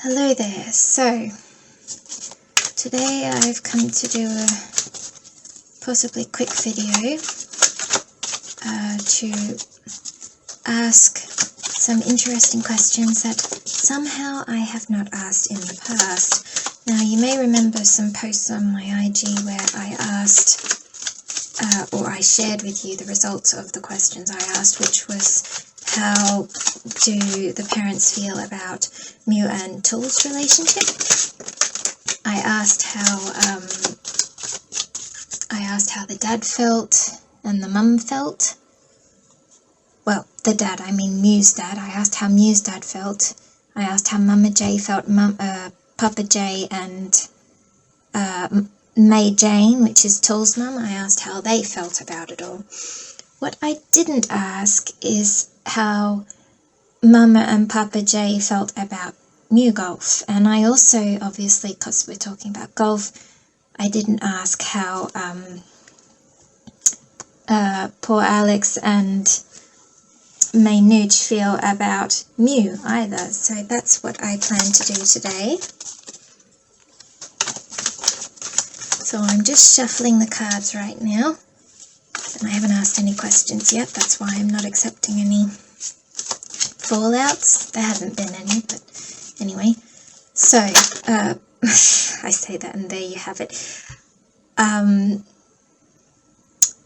Hello there. So today I've come to do a possibly quick video to ask some interesting questions that somehow I have not asked in the past. Now you may remember some posts on my IG where I asked or I shared with you the results of the questions I asked, which was how do the parents feel about Mew and Tool's relationship? I asked how the dad felt and the mum felt. Well, the dad, I mean Mew's dad. I asked how Mew's dad felt. I asked how Mama J felt, Papa J and May Jane, which is Tool's mum. I asked how they felt about it all. What I didn't ask is how Mama and Papa J felt about MewGulf. And I also, obviously, because we're talking about golf, I didn't ask how poor Alex and May Nuche feel about Mew either. So that's what I plan to do today. So I'm just shuffling the cards right now. And I haven't asked any questions yet. That's why I'm not accepting any fallouts. There haven't been any, but anyway. So, I say that and there you have it.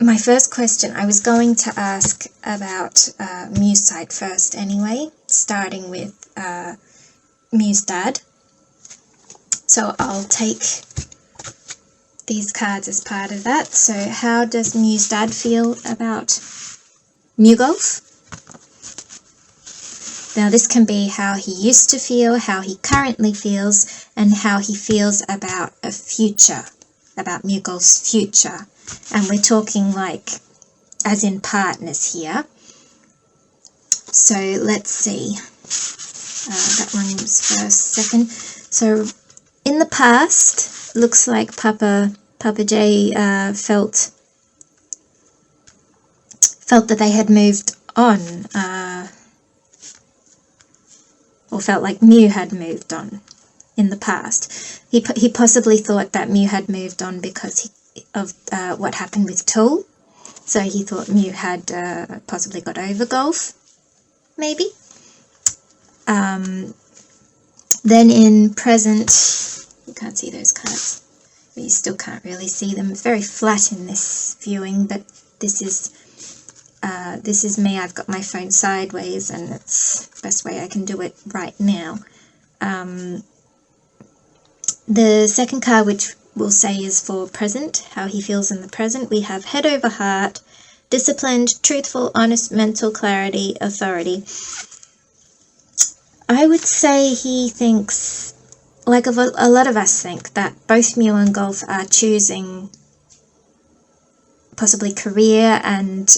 My first question, I was going to ask about Mew's side first anyway, starting with Mew's dad. So I'll take these cards as part of that. So how does Mew's dad feel about MewGulf? Now this can be how he used to feel, how he currently feels, and how he feels about a future, about MewGulf's future. And we're talking like as in partners here. So let's see. That one was first, second. So in the past, looks like Papa J felt that they had moved on, or felt like Mew had moved on in the past. He possibly thought that Mew had moved on because of what happened with Tool. So he thought Mew had possibly got over golf, maybe. Then in present, you can't see those cards. You still can't really see them. It's very flat in this viewing, but this is me. I've got my phone sideways, and it's the best way I can do it right now. The second card, which we'll say is for present, how he feels in the present, we have head over heart, disciplined, truthful, honest, mental clarity, authority. I would say he thinks, like a lot of us think, that both Mew and Golf are choosing possibly career and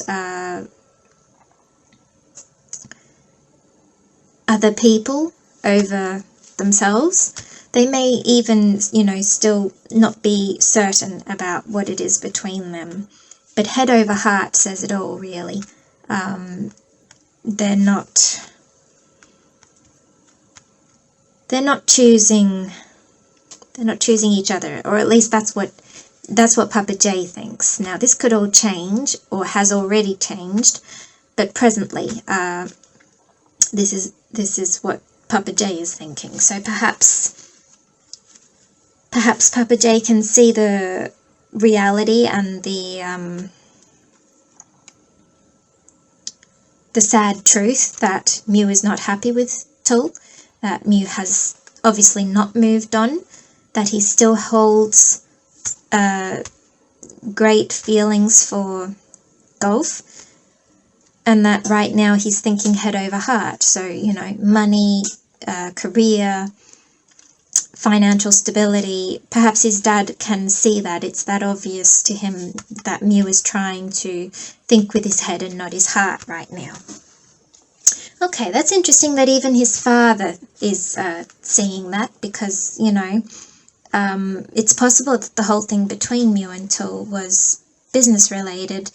other people over themselves. They may even, still not be certain about what it is between them. But head over heart says it all, really. They're not choosing each other, or at least that's what Papa J thinks. Now this could all change, or has already changed, but presently this is what Papa J is thinking. So perhaps Papa J can see the reality and the sad truth that Mew is not happy with Tool, that Mew has obviously not moved on, that he still holds great feelings for golf, and that right now he's thinking head over heart. So, money, career, financial stability. Perhaps his dad can see that. It's that obvious to him that Mew is trying to think with his head and not his heart right now. Okay, that's interesting that even his father is seeing that, because, it's possible that the whole thing between Mew and Tool was business related,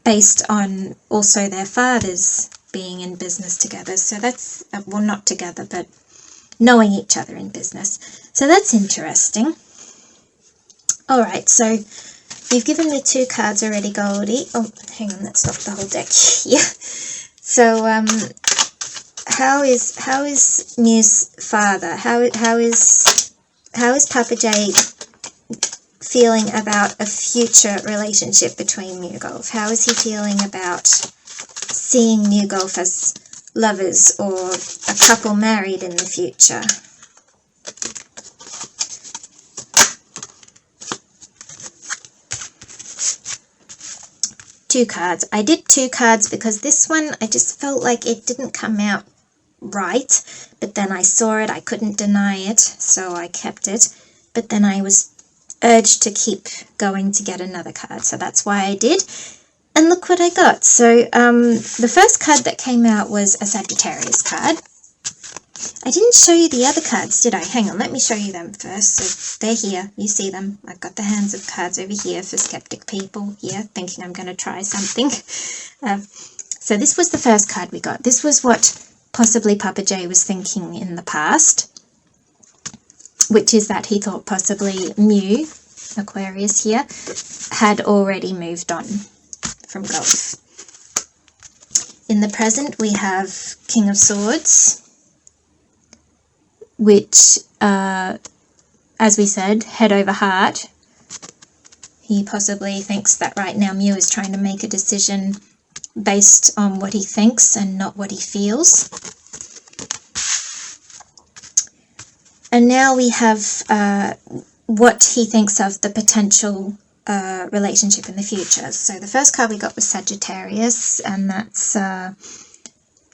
based on also their fathers being in business together. So that's, well, not together, but knowing each other in business. So that's interesting. All right, so you've given me 2 cards already, Goldie. Oh, hang on, that's not the whole deck here. So, how is Mew's father? How is Papa J feeling about a future relationship between MewGulf? How is he feeling about seeing MewGulf as lovers or a couple married in the future? Two cards. I did 2 cards because this one I just felt like it didn't come out right, but then I saw it, I couldn't deny it, so I kept it, but then I was urged to keep going to get another card, so that's why I did. And look what I got. So the first card that came out was a Sagittarius card. I didn't show you the other cards, did I? Hang on, let me show you them first. So they're here, you see them. I've got the hands of cards over here for skeptic people here, thinking I'm going to try something. So this was the first card we got. This was what possibly Papa J was thinking in the past, which is that he thought possibly Mew, Aquarius here, had already moved on from Gulf. In the present we have King of Swords, which, as we said, head over heart. He possibly thinks that right now Mew is trying to make a decision based on what he thinks and not what he feels. And now we have what he thinks of the potential relationship in the future. So the first card we got was Sagittarius, and that's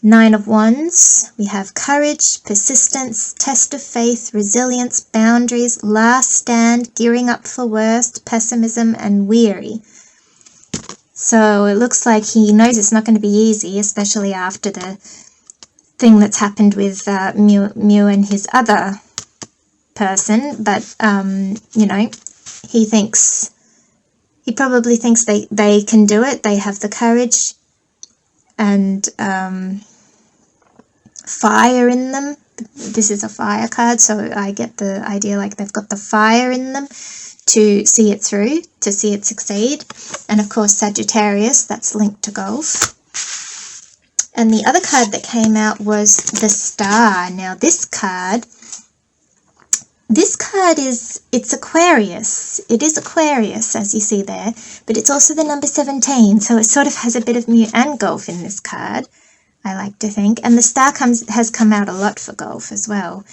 9 of Wands. We have courage, persistence, test of faith, resilience, boundaries, last stand, gearing up for worst, pessimism, and weary. So it looks like he knows it's not going to be easy, especially after the thing that's happened with Mew and his other person. But, you know, he probably thinks they can do it. They have the courage and fire in them. This is a fire card, so I get the idea like they've got the fire in them to see it through, to see it succeed. And of course Sagittarius, that's linked to Gulf. And the other card that came out was the Star. Now this card it's Aquarius. It is Aquarius, as you see there, but it's also the number 17, so it sort of has a bit of Mew and Gulf in this card, I like to think. And the Star has come out a lot for Gulf as well.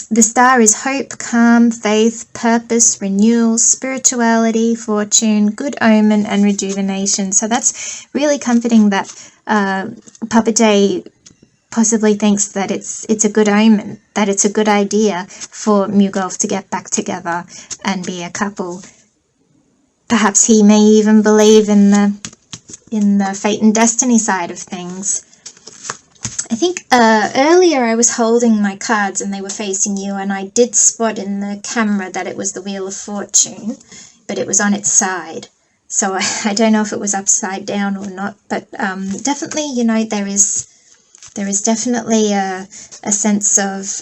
The Star is hope, calm, faith, purpose, renewal, spirituality, fortune, good omen, and rejuvenation. So that's really comforting that Papa J possibly thinks that it's a good omen, that it's a good idea for MewGulf to get back together and be a couple. Perhaps he may even believe in the fate and destiny side of things. I think earlier I was holding my cards and they were facing you, and I did spot in the camera that it was the Wheel of Fortune, but it was on its side. So I don't know if it was upside down or not, but definitely, you know, there is definitely a sense of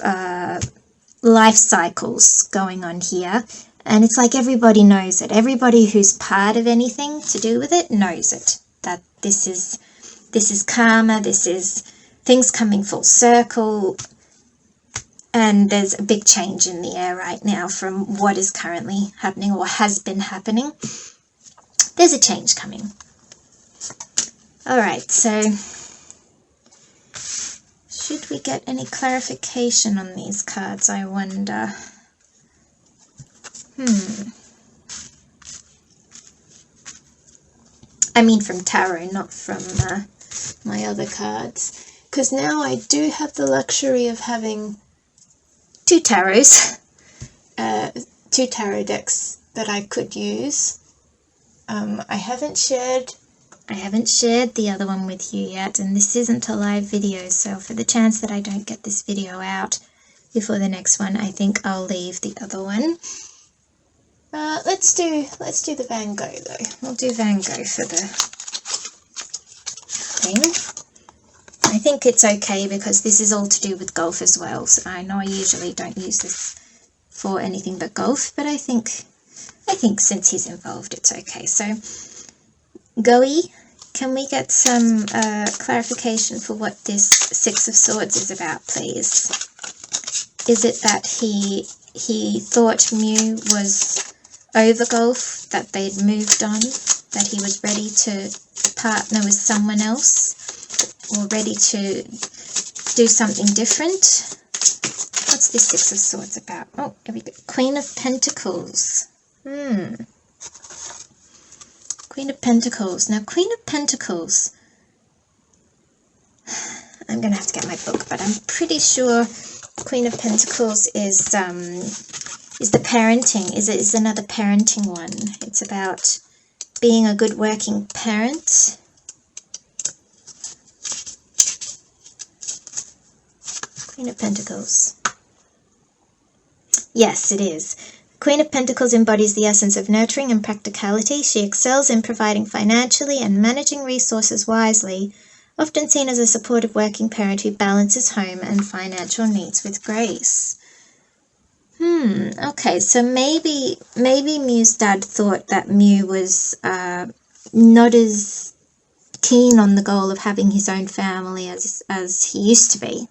life cycles going on here. And it's like everybody knows it. Everybody who's part of anything to do with it knows it. That this is karma, this is things coming full circle, and there's a big change in the air right now from what is currently happening or has been happening. There's a change coming. Alright, so should we get any clarification on these cards, I wonder? I mean from tarot, not from my other cards. Because now I do have the luxury of having 2 tarots, 2 tarot decks that I could use. I haven't shared the other one with you yet, and this isn't a live video, so for the chance that I don't get this video out before the next one, I think I'll leave the other one. Let's do the Van Gogh though. We'll do Van Gogh for the thing. I think it's okay because this is all to do with golf as well. So I know I usually don't use this for anything but golf, but I think since he's involved, it's okay. So, Goey, can we get some clarification for what this Six of Swords is about, please? Is it that he thought Mew was over golf, that they'd moved on, that he was ready to partner with someone else, or ready to do something different? What's this Six of Swords about? Oh, here we go. Queen of Pentacles. Queen of Pentacles. Now, Queen of Pentacles, I'm going to have to get my book, but I'm pretty sure Queen of Pentacles is the parenting, is another parenting one. It's about being a good working parent. Queen of Pentacles. Yes, it is. Queen of Pentacles embodies the essence of nurturing and practicality. She excels in providing financially and managing resources wisely, often seen as a supportive working parent who balances home and financial needs with grace. Okay, so maybe Mew's dad thought that Mew was not as keen on the goal of having his own family as he used to be.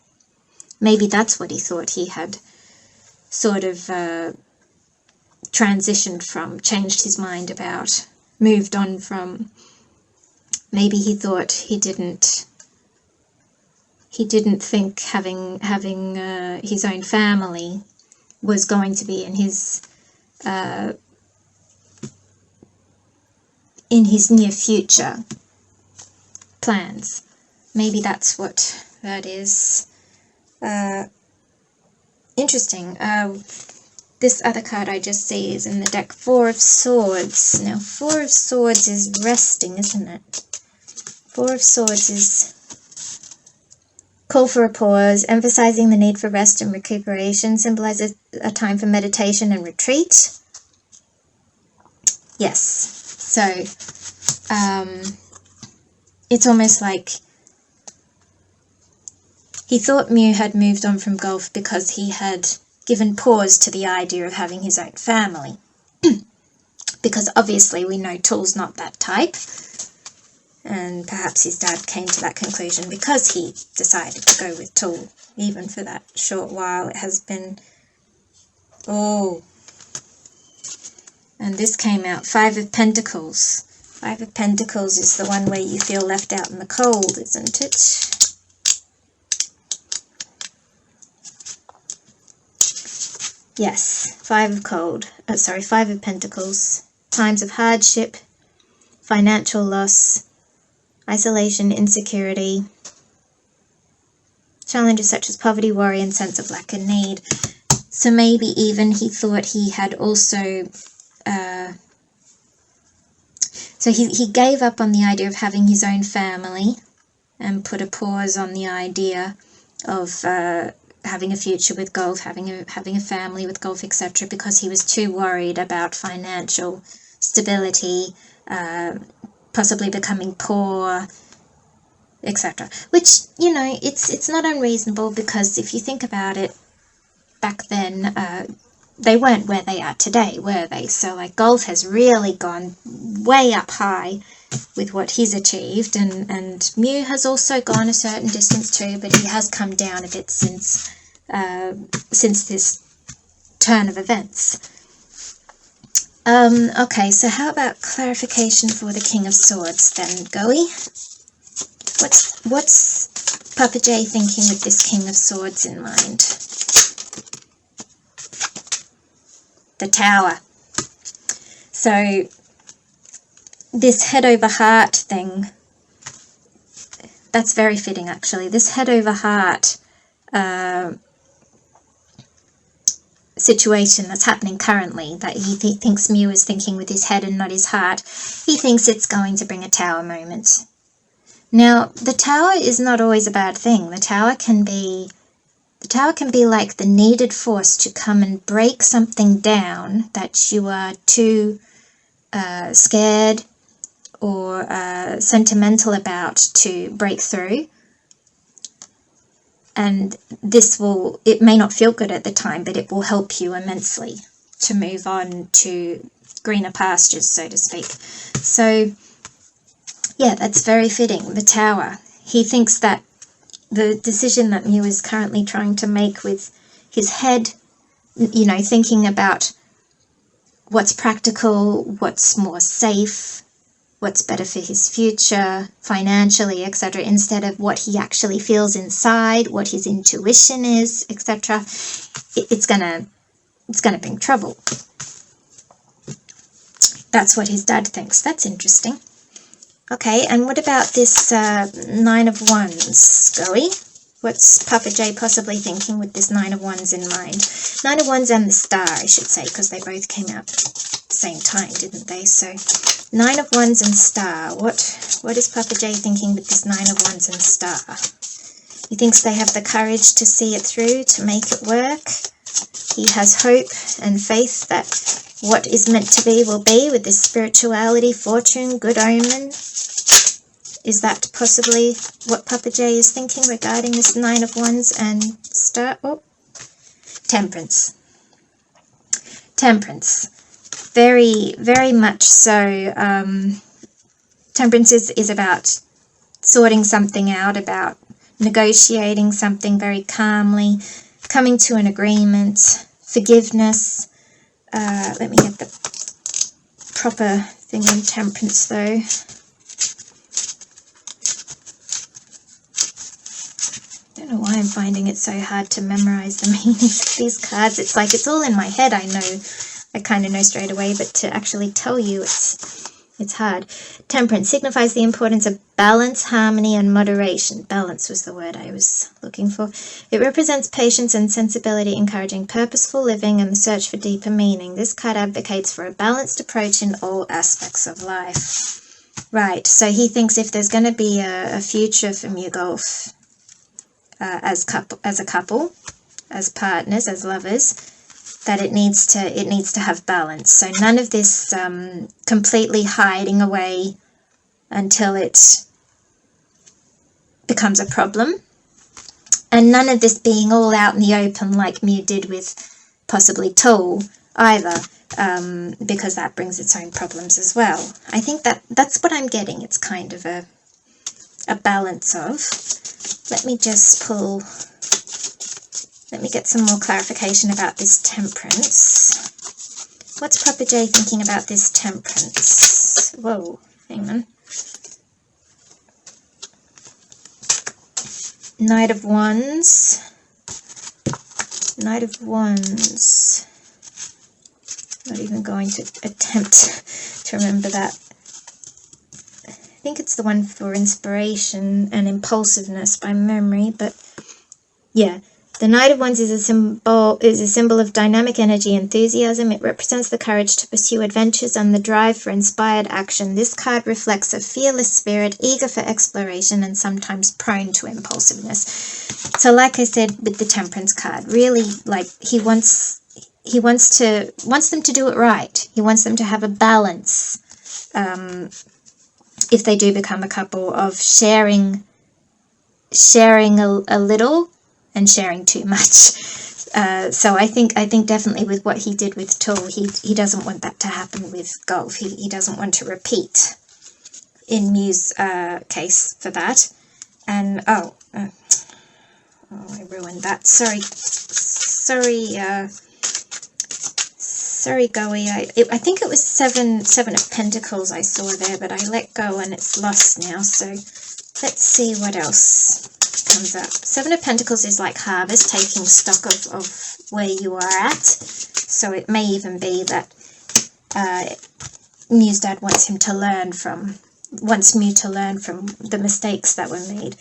Maybe that's what he thought he had sort of transitioned from, changed his mind about, moved on from. Maybe he thought he didn't think having his own family was going to be in his near future plans. Maybe that's what that is. Interesting. This other card I just see is in the deck, Four of Swords. Now, Four of Swords is resting, isn't it? Four of Swords is call for a pause, emphasizing the need for rest and recuperation, symbolizes a time for meditation and retreat. Yes. So, it's almost like he thought Mew had moved on from golf because he had given pause to the idea of having his own family. Because obviously we know Tool's not that type. And perhaps his dad came to that conclusion because he decided to go with Tool, even for that short while. It has been... Oh. And this came out, Five of Pentacles. Five of Pentacles is the one where you feel left out in the cold, isn't it? Yes, Five of Pentacles. Times of hardship, financial loss, isolation, insecurity, challenges such as poverty, worry, and sense of lack and need. So maybe even he thought he had also... so he gave up on the idea of having his own family and put a pause on the idea of having a future with golf, having a family with golf, etc., because he was too worried about financial stability, possibly becoming poor, etc. Which, you know, it's not unreasonable, because if you think about it, back then they weren't where they are today, were they? So like golf has really gone way up high with what he's achieved, and Mew has also gone a certain distance too, but he has come down a bit since this turn of events. Okay, so how about clarification for the King of Swords then, Goey? What's Papa J thinking with this King of Swords in mind? The Tower. So this head over heart thing, that's very fitting actually. This head over heart situation that's happening currently, that he thinks Mew is thinking with his head and not his heart, he thinks it's going to bring a Tower moment. Now, the Tower is not always a bad thing. The Tower can be like the needed force to come and break something down that you are too scared or sentimental about to break through. And it may not feel good at the time, but it will help you immensely to move on to greener pastures, so to speak. So, yeah, that's very fitting. The Tower. He thinks that the decision that Mew is currently trying to make with his head, you know, thinking about what's practical, what's more safe, what's better for his future, financially, etc., instead of what he actually feels inside, what his intuition is, etc., it's gonna bring trouble. That's what his dad thinks. That's interesting. Okay, and what about this Nine of Wands, Goey? What's Papa J possibly thinking with this Nine of Wands in mind? Nine of Wands and the Star, I should say, because they both came out at the same time, didn't they? So, Nine of Wands and Star. What is Papa J thinking with this Nine of Wands and Star? He thinks they have the courage to see it through, to make it work. He has hope and faith that what is meant to be will be, with this spirituality, fortune, good omen. Is that possibly what Papa J is thinking regarding this Nine of Wands and Star? Oh, Temperance. Temperance. Very, very much so. Temperance is about sorting something out, about negotiating something very calmly, coming to an agreement, forgiveness. Let me get the proper thing on Temperance though. I don't know why I'm finding it so hard to memorize the meanings of these cards. It's like it's all in my head. I kind of know straight away, but to actually tell you, it's hard. Temperance signifies the importance of balance, harmony, and moderation. Balance was the word I was looking for. It represents patience and sensibility, encouraging purposeful living and the search for deeper meaning. This card advocates for a balanced approach in all aspects of life. Right, so he thinks if there's going to be a future for MewGulf as a couple, as partners, as lovers, that it needs to have balance. So none of this completely hiding away until it becomes a problem, and none of this being all out in the open like Mew did with possibly Tool either, because that brings its own problems as well. I think that's what I'm getting. It's kind of a balance of. Let me get some more clarification about this Temperance. What's Papa J thinking about this Temperance? Whoa, hang on. Knight of Wands. Knight of Wands. Not even going to attempt to remember that. I think it's the one for inspiration and impulsiveness by memory, but yeah. The Knight of Wands is a symbol of dynamic energy, enthusiasm. It represents the courage to pursue adventures and the drive for inspired action. This card reflects a fearless spirit, eager for exploration and sometimes prone to impulsiveness. So like I said with the Temperance card, really, like he wants them to do it right. He wants them to have a balance, if they do become a couple, of sharing a little and sharing too much. So I think definitely with what he did with Tool, he doesn't want that to happen with Gulf. He doesn't want to repeat in Mew's case for that. And I ruined that. Sorry, Goey. I think it was seven of Pentacles I saw there, but I let go and it's lost now. So let's see what else comes up. Seven of Pentacles is like harvest, taking stock of where you are at. So it may even be that Mew's dad wants Mew to learn from the mistakes that were made.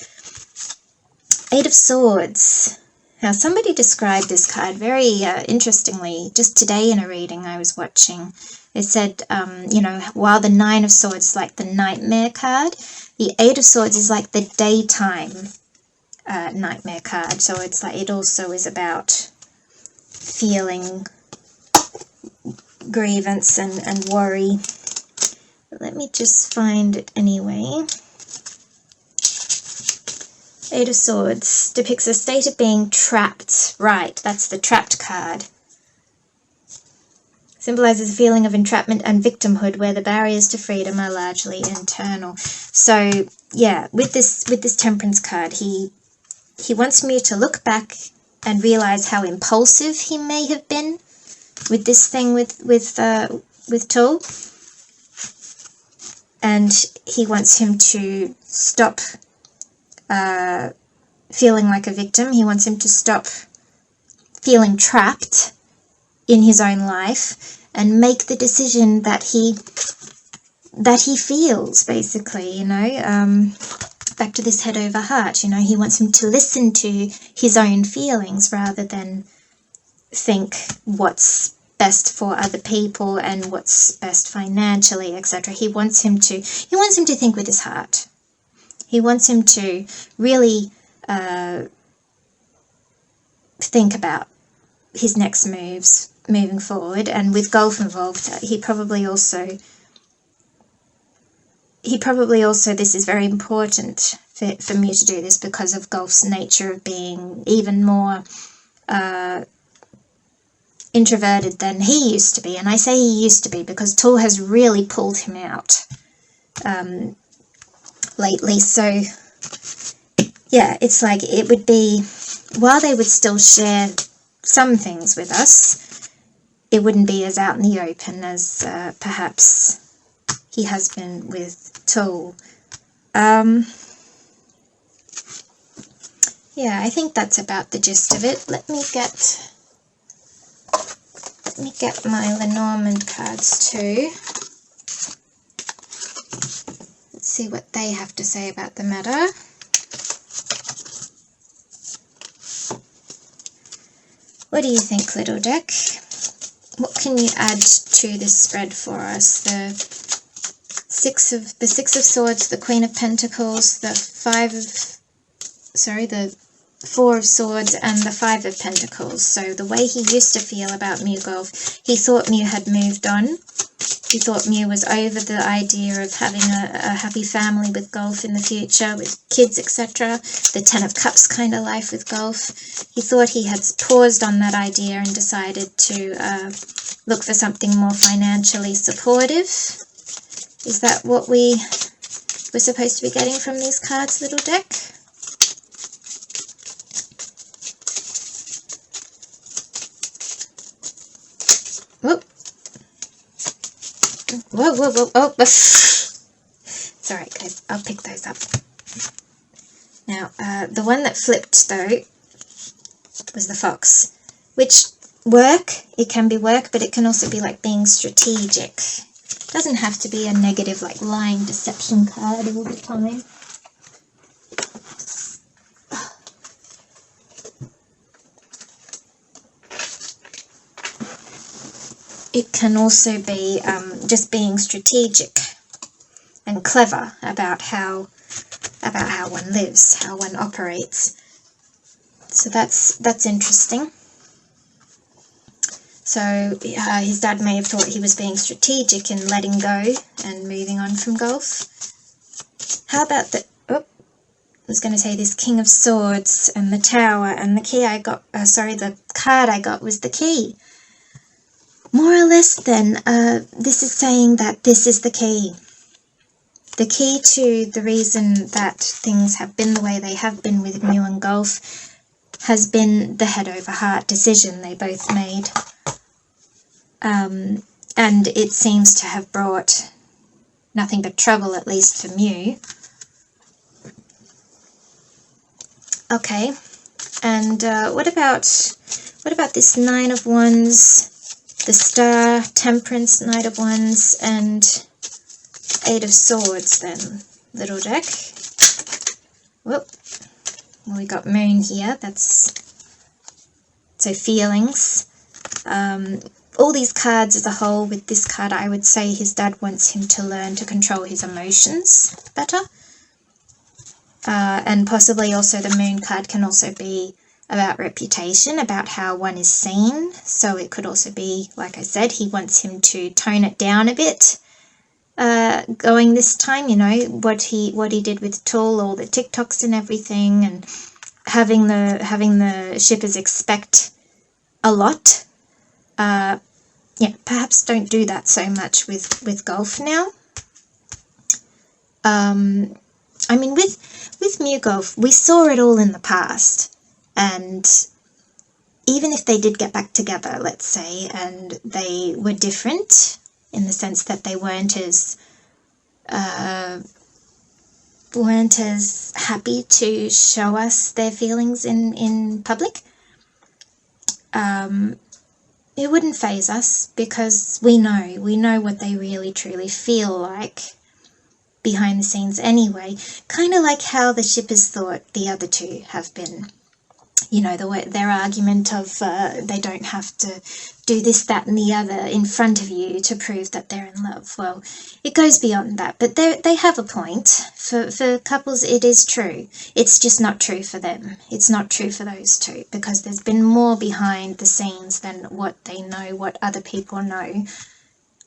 Eight of Swords. Now somebody described this card very interestingly just today in a reading I was watching. They said, while the Nine of Swords is like the nightmare card, the Eight of Swords is like the daytime nightmare card. So it's like it also is about feeling grievance and worry. Let me just find it anyway. Eight of Swords depicts a state of being trapped. Right, that's the trapped card. Symbolizes a feeling of entrapment and victimhood where the barriers to freedom are largely internal. So, yeah, with this Temperance card, he wants Mew to look back and realize how impulsive he may have been with this thing with Tool. And he wants him to stop feeling like a victim. He wants him to stop feeling trapped in his own life and make the decision that he feels, basically, you know. Back to this head over heart, you know, he wants him to listen to his own feelings rather than think what's best for other people and what's best financially, etc. He wants him to think with his heart. He wants him to really think about his next moves moving forward. And with Gulf involved, he probably also, this is very important for Mew to do this because of Gulf's nature of being even more introverted than he used to be. And I say he used to be because Tool has really pulled him out lately. So yeah, it's like it would be, while they would still share some things with us, it wouldn't be as out in the open as perhaps he has been with Tool. Yeah, I think that's about the gist of it. Let me get my Lenormand cards too. Let's see what they have to say about the matter. What do you think, little deck? What can you add to this spread for us? The Six of Swords, the Queen of Pentacles, the Four of Swords, and the Five of Pentacles. So the way he used to feel about MewGulf, he thought Mew had moved on. He thought Mew was over the idea of having a happy family with Gulf in the future, with kids, etc. The Ten of Cups kind of life with Gulf. He thought he had paused on that idea and decided to look for something more financially supportive. Is that what we're supposed to be getting from these cards, little deck? Whoop. Whoa, whoa, whoa, oh. It's alright, guys. I'll pick those up. Now, the one that flipped, though, was the Fox. Which, it can be work, but it can also be like being strategic. It doesn't have to be a negative, like lying deception card all the time. It can also be just being strategic and clever about how one lives, how one operates. So that's interesting. So his dad may have thought he was being strategic in letting go and moving on from Gulf. How about the, I was going to say this King of Swords and the Tower, and the key I got, the card I got was the key. More or less then, this is saying that this is the key. The key to the reason that things have been the way they have been with Mew and Gulf has been the head over heart decision they both made. And it seems to have brought nothing but trouble, at least for Mew. Okay, and what about this Nine of Wands, the Star, Temperance, Knight of Wands, and Eight of Swords then, little deck? Whoop. Well, we got Moon here, so feelings. All these cards as a whole, with this card, I would say his dad wants him to learn to control his emotions better. And possibly also the Moon card can also be about reputation, about how one is seen. So it could also be, like I said, he wants him to tone it down a bit. going this time, you know, what he did with Tool, all the TikToks and everything, and having the shippers expect a lot. Yeah, perhaps don't do that so much with Gulf now. I mean, with MewGulf, we saw it all in the past, and even if they did get back together, let's say, and they were different in the sense that they weren't as happy to show us their feelings in public, it wouldn't faze us, because we know what they really truly feel like behind the scenes anyway. Kind of like how the shippers thought the other two have been. You know, their argument of they don't have to do this, that and the other in front of you to prove that they're in love. Well, it goes beyond that, but they have a point. For couples, it is true. It's just not true for them. It's not true for those two, because there's been more behind the scenes than what they know, what other people know.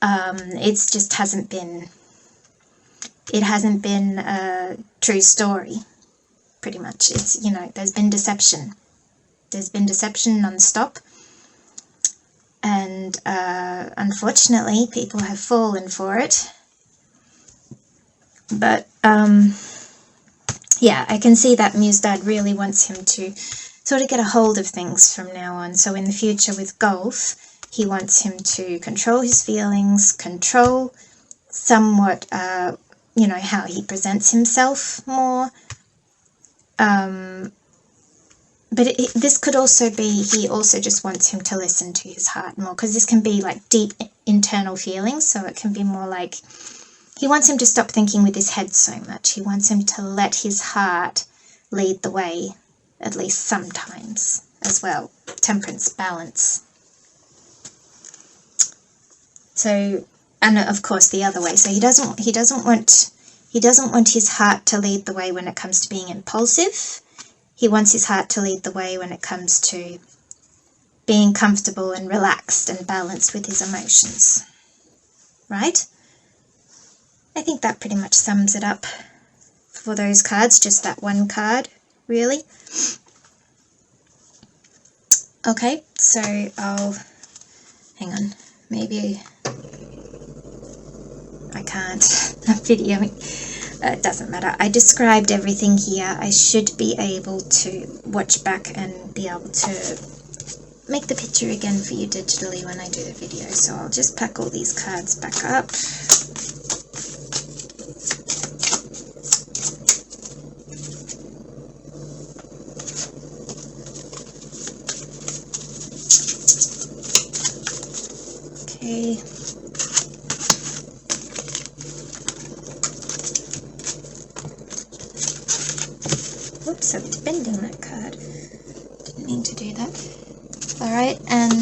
It's just hasn't been a true story, pretty much. It's, you know, there's been deception. There's been deception non-stop, and unfortunately people have fallen for it. But yeah, I can see that Mew's dad really wants him to sort of get a hold of things from now on. So in the future with Gulf, he wants him to control his feelings, control somewhat, you know, how he presents himself more. But this could also be, he also just wants him to listen to his heart more, because this can be like deep internal feelings, so it can be more like he wants him to stop thinking with his head so much. He wants him to let his heart lead the way, at least sometimes as well. Temperance, balance. So, and of course the other way. So he doesn't want his heart to lead the way when it comes to being impulsive. He wants his heart to lead the way when it comes to being comfortable and relaxed and balanced with his emotions. Right? I think that pretty much sums it up for those cards, just that one card, really. Okay, so I'll... hang on, maybe I can't video. It doesn't matter. I described everything here. I should be able to watch back and be able to make the picture again for you digitally when I do the video. So I'll just pack all these cards back up. Okay. Whoops, I was bending that card. Didn't mean to do that. Alright, and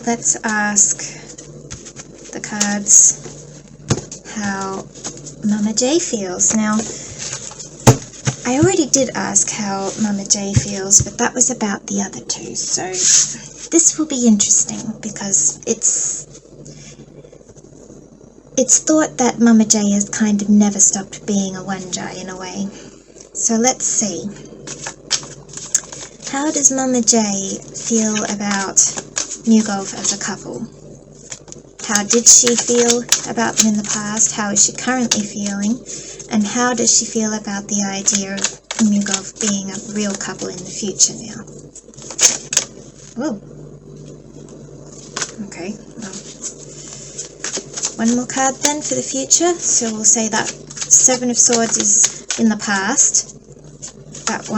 let's ask the cards how Mama J feels. Now, I already did ask how Mama J feels, but that was about the other two, so this will be interesting, because it's thought that Mama J has kind of never stopped being a Waanjai in a way. So let's see. How does Mama J feel about MewGulf as a couple? How did she feel about them in the past? How is she currently feeling? And how does she feel about the idea of MewGulf being a real couple in the future now? Whoa. Okay, well, one more card then for the future. So we'll say that Seven of Swords is in the past. That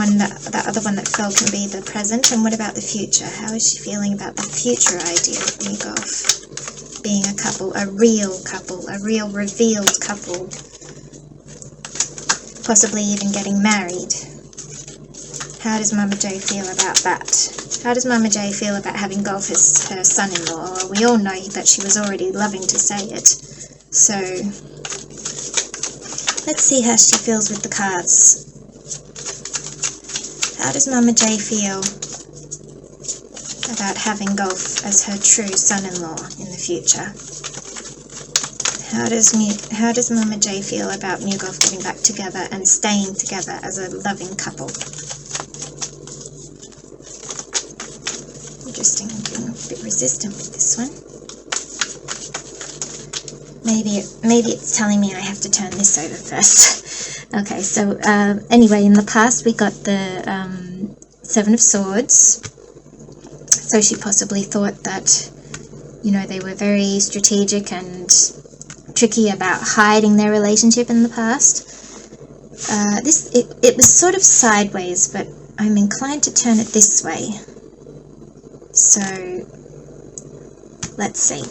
other one that fell can be the present. And what about the future? How is she feeling about the future idea of MewGulf being a couple, a real revealed couple, possibly even getting married? How does Mama J feel about that? How does Mama J feel about having Gulf as her son-in-law? Well, we all know that she was already loving to say it. So, let's see how she feels with the cards. How does Mama J feel about having Gulf as her true son-in-law in the future? How does Mama J feel about MewGulf getting back together and staying together as a loving couple? Interesting, I'm being a bit resistant with this one. Maybe it's telling me I have to turn this over first. Okay, so anyway, in the past we got the Seven of Swords. So she possibly thought that, you know, they were very strategic and tricky about hiding their relationship in the past. It was sort of sideways, but I'm inclined to turn it this way. So let's see.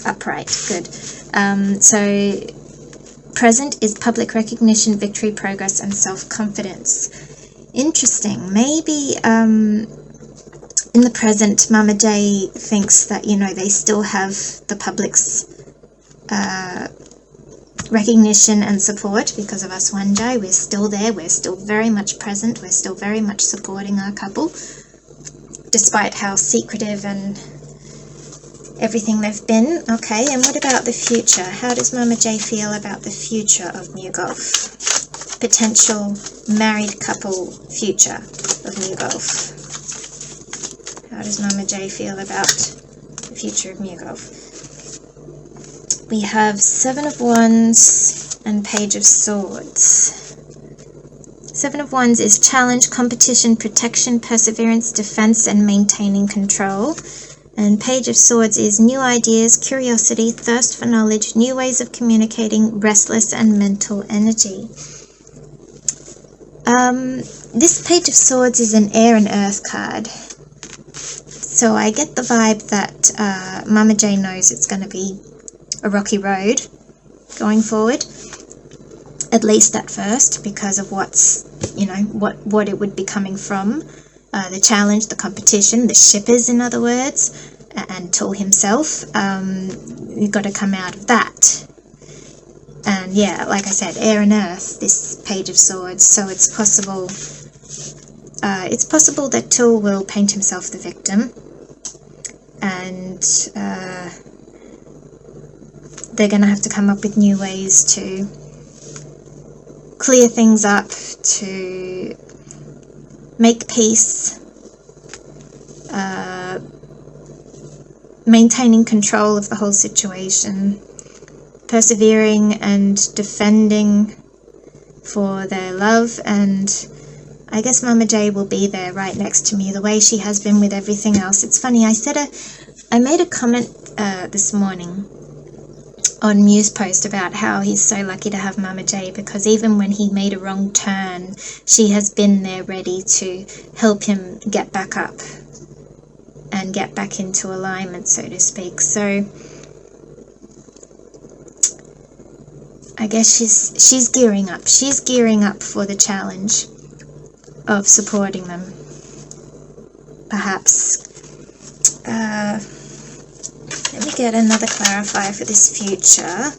Upright, good. So present is public recognition, victory, progress, and self-confidence. Interesting. Maybe in the present, Mama J thinks that, you know, they still have the public's recognition and support because of us Waanjai. We're still there, we're still very much present, we're still very much supporting our couple, despite how secretive and everything they've been. Okay, and what about the future? How does Mama J feel about the future of MewGulf? Potential married couple future of MewGulf. How does Mama J feel about the future of MewGulf? We have Seven of Wands and Page of Swords. Seven of Wands is challenge, competition, protection, perseverance, defense, and maintaining control. And Page of Swords is new ideas, curiosity, thirst for knowledge, new ways of communicating, restless, and mental energy. This Page of Swords is an air and earth card. So I get the vibe that Mama J knows it's going to be a rocky road going forward, at least at first, because of what's, you know, what it would be coming from, the challenge, the competition, the shippers, in other words, and Tool himself. You've got to come out of that. And yeah, like I said, air and earth, this Page of Swords. So it's possible that Tool will paint himself the victim, and they're going to have to come up with new ways to clear things up, to make peace, maintaining control of the whole situation, persevering and defending for their love. And I guess Mama J will be there right next to me, the way she has been with everything else. It's funny, I made a comment this morning on Mew's post about how he's so lucky to have Mama J, because even when he made a wrong turn, she has been there ready to help him get back up and get back into alignment, so to speak. So I guess she's gearing up. She's gearing up for the challenge of supporting them. Perhaps. Let me get another clarifier for this future.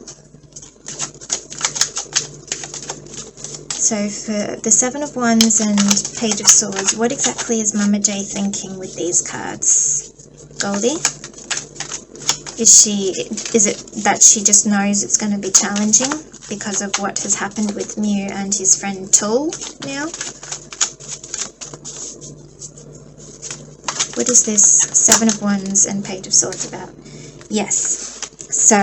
So for the Seven of Wands and Page of Swords, what exactly is Mama J thinking with these cards? Goldie? Is it that she just knows it's going to be challenging because of what has happened with Mew and his friend Tool now? What is this Seven of Wands and Page of Swords about? Yes, so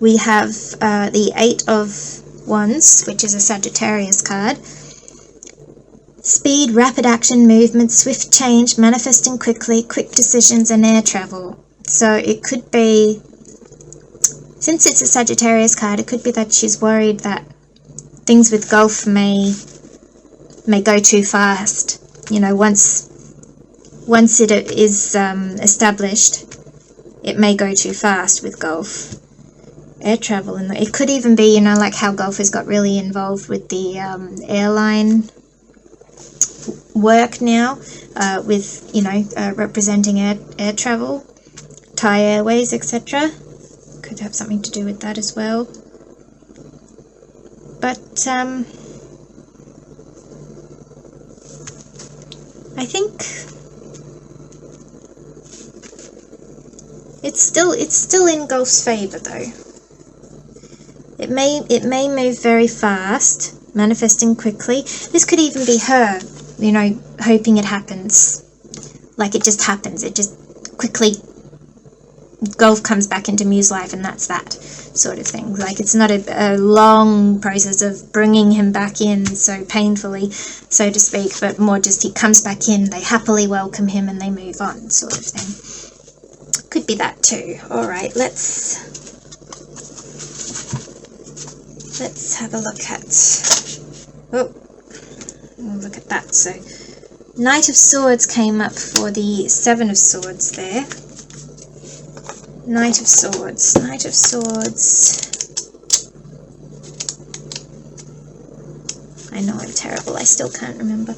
we have the Eight of Wands, which is a Sagittarius card. Speed, rapid action, movement, swift change, manifesting quickly, quick decisions, and air travel. So it could be, since it's a Sagittarius card, it could be that she's worried that things with Gulf may go too fast. You know, once it is established, it may go too fast with Gulf. Air travel, and it could even be, you know, like how Gulf has got really involved with the airline work now, with, you know, representing air travel, Thai Airways, etc. Could have something to do with that as well. but I think it's still in Gulf's favor though. It may move very fast, manifesting quickly. This could even be her, you know, hoping it happens. Like it just happens. It just quickly, Gulf comes back into Mew's life and that's that sort of thing. Like it's not a long process of bringing him back in so painfully, so to speak, but more just he comes back in, they happily welcome him and they move on sort of thing. Could be that too. Alright, let's have a look at, look at that. So Knight of Swords came up for the Seven of Swords there. Knight of Swords, Knight of Swords. I know I'm terrible, I still can't remember.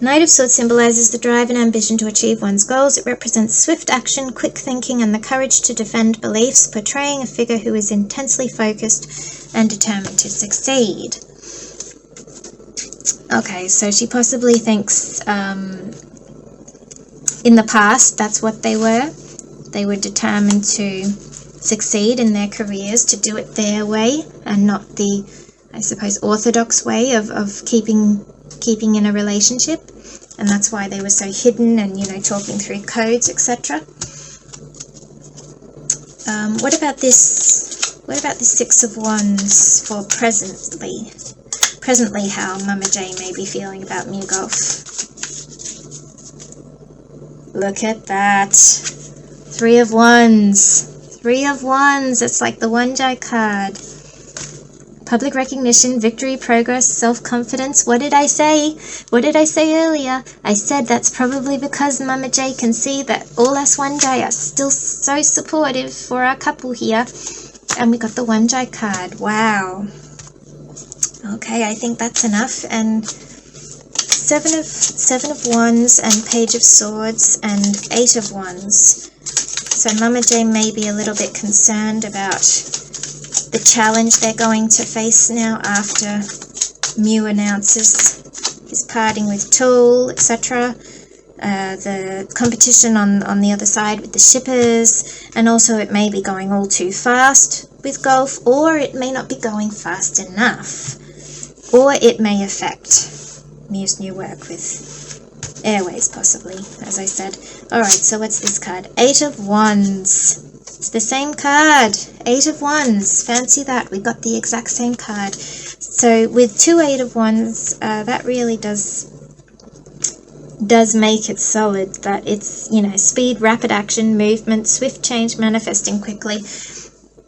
Knight of Swords symbolizes the drive and ambition to achieve one's goals. It represents swift action, quick thinking, and the courage to defend beliefs, portraying a figure who is intensely focused and determined to succeed. Okay, so she possibly thinks in the past that's what they were. They were determined to succeed in their careers, to do it their way and not the, I suppose, orthodox way of keeping in a relationship, and that's why they were so hidden and, you know, talking through codes, etc. What about this? What about the Six of Wands for presently? Presently, how Mama J may be feeling about MewGulf. Look at that. Three of Wands. Three of Wands. It's like the Waanjai card. Public recognition, victory, progress, self-confidence. What did I say? What did I say earlier? I said that's probably because Mama J can see that all us Waanjai are still so supportive for our couple here. And we got the Waanjai card. Wow. Okay, I think that's enough. And Seven of Wands and Page of Swords and Eight of Wands. So Mama J may be a little bit concerned about the challenge they're going to face now after Mew announces his parting with Tool, etc. The competition on the other side with the shippers, and also it may be going all too fast with Gulf, or it may not be going fast enough, or it may affect Mew's new work with Airways, possibly, as I said. Alright, so what's this card? Eight of Wands. It's the same card. Eight of Wands. Fancy that. We got the exact same card. So with two Eight of Wands, that really does make it solid that it's, you know, speed, rapid action, movement, swift change, manifesting quickly.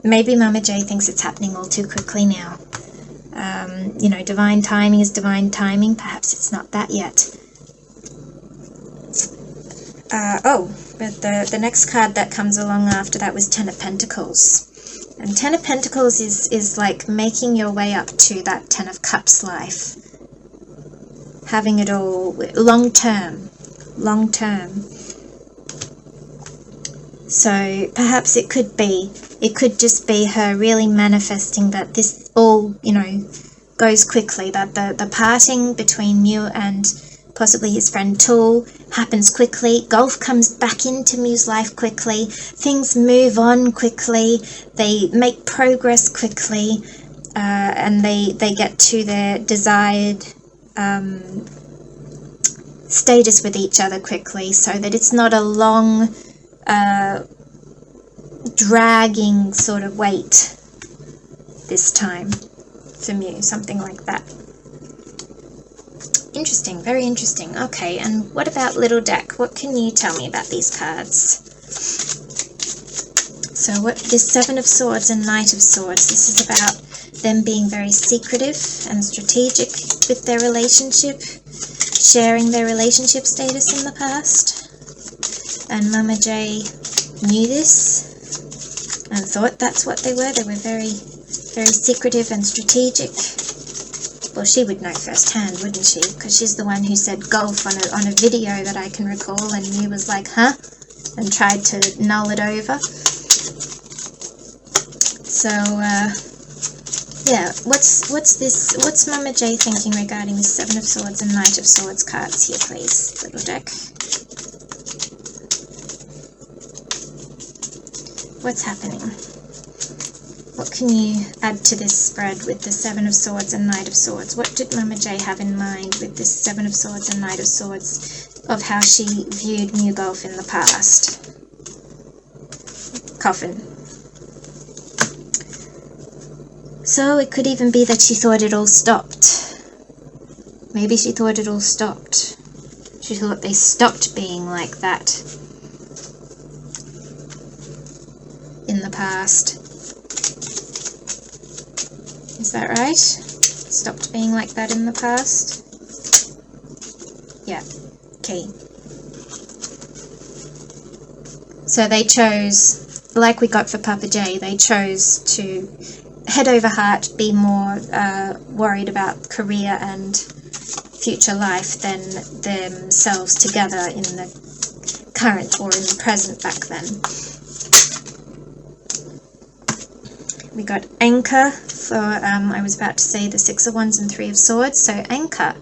Maybe Mama J thinks it's happening all too quickly now. You know, divine timing is divine timing. Perhaps it's not that yet. But the next card that comes along after that was Ten of Pentacles. And Ten of Pentacles is like making your way up to that Ten of Cups life. Having it all long term. So perhaps it could just be her really manifesting that this all, you know, goes quickly, that the parting between Mew and possibly his friend Tool happens quickly. Gulf comes back into Mew's life quickly. Things move on quickly. They make progress quickly, and they get to their desired status with each other quickly, so that it's not a long, dragging sort of wait this time for Mew, something like that. Interesting, very interesting. Okay, and what about Little Deck? What can you tell me about these cards? So what this Seven of Swords and Knight of Swords, this is about them being very secretive and strategic with their relationship, sharing their relationship status in the past. And Mama J knew this and thought that's what they were. They were very, very secretive and strategic. Well, she would know firsthand, wouldn't she? Because she's the one who said Gulf on a video that I can recall, and Mew was like, huh? And tried to null it over. So, Yeah, what's this? What's Mama J thinking regarding the Seven of Swords and Knight of Swords cards here, please, little deck? What's happening? What can you add to this spread with the Seven of Swords and Knight of Swords? What did Mama J have in mind with this Seven of Swords and Knight of Swords of how she viewed MewGulf in the past? Coffin. So it could even be that she thought it all stopped. Maybe she thought it all stopped. She thought they stopped being like that in the past. Is that right? Stopped being like that in the past? Yeah. Okay. So they chose, like we got for Papa J, they chose to head over heart, be more worried about career and future life than themselves together in the current or in the present back then. We got anchor for, I was about to say the Six of Wands and Three of Swords, so anchor.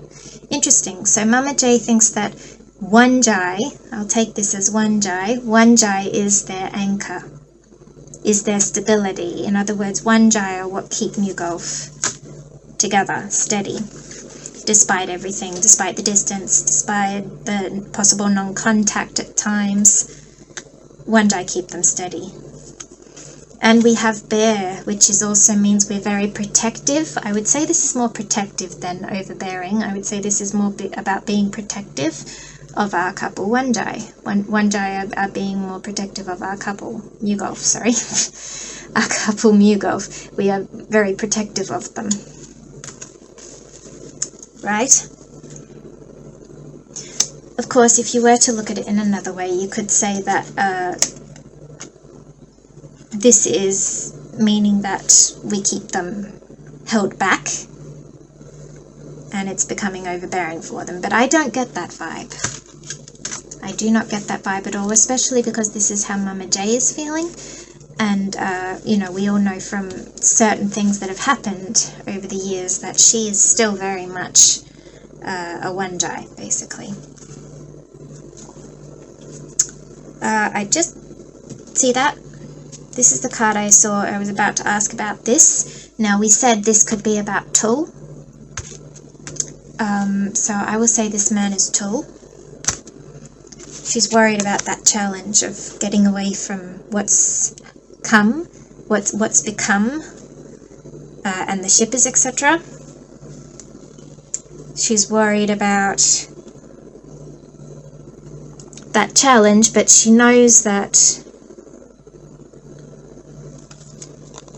Interesting. So Mama J thinks that Waanjai, I'll take this as Waanjai is their anchor, is their stability. In other words, Waanjai are what keep MewGulf together, steady, despite everything, despite the distance, despite the possible non-contact at times. Waanjai keep them steady. And we have bear, which is also means we're very protective. I would say this is more protective than overbearing. I would say this is more about being protective of our couple. Waanjai are being more protective of our couple. MewGulf, sorry. Our couple MewGulf. We are very protective of them. Right? Of course, if you were to look at it in another way, you could say that this is meaning that we keep them held back and it's becoming overbearing for them. But I don't get that vibe. I do not get that vibe at all, especially because this is how Mama J is feeling. And, you know, we all know from certain things that have happened over the years that she is still very much a Waanjai, basically. I just see that. This is the card I saw. I was about to ask about this. Now, we said this could be about Tul. So I will say this man is Tul. She's worried about that challenge of getting away from what's come, what's become, and the shippers, etc. She's worried about that challenge, but she knows that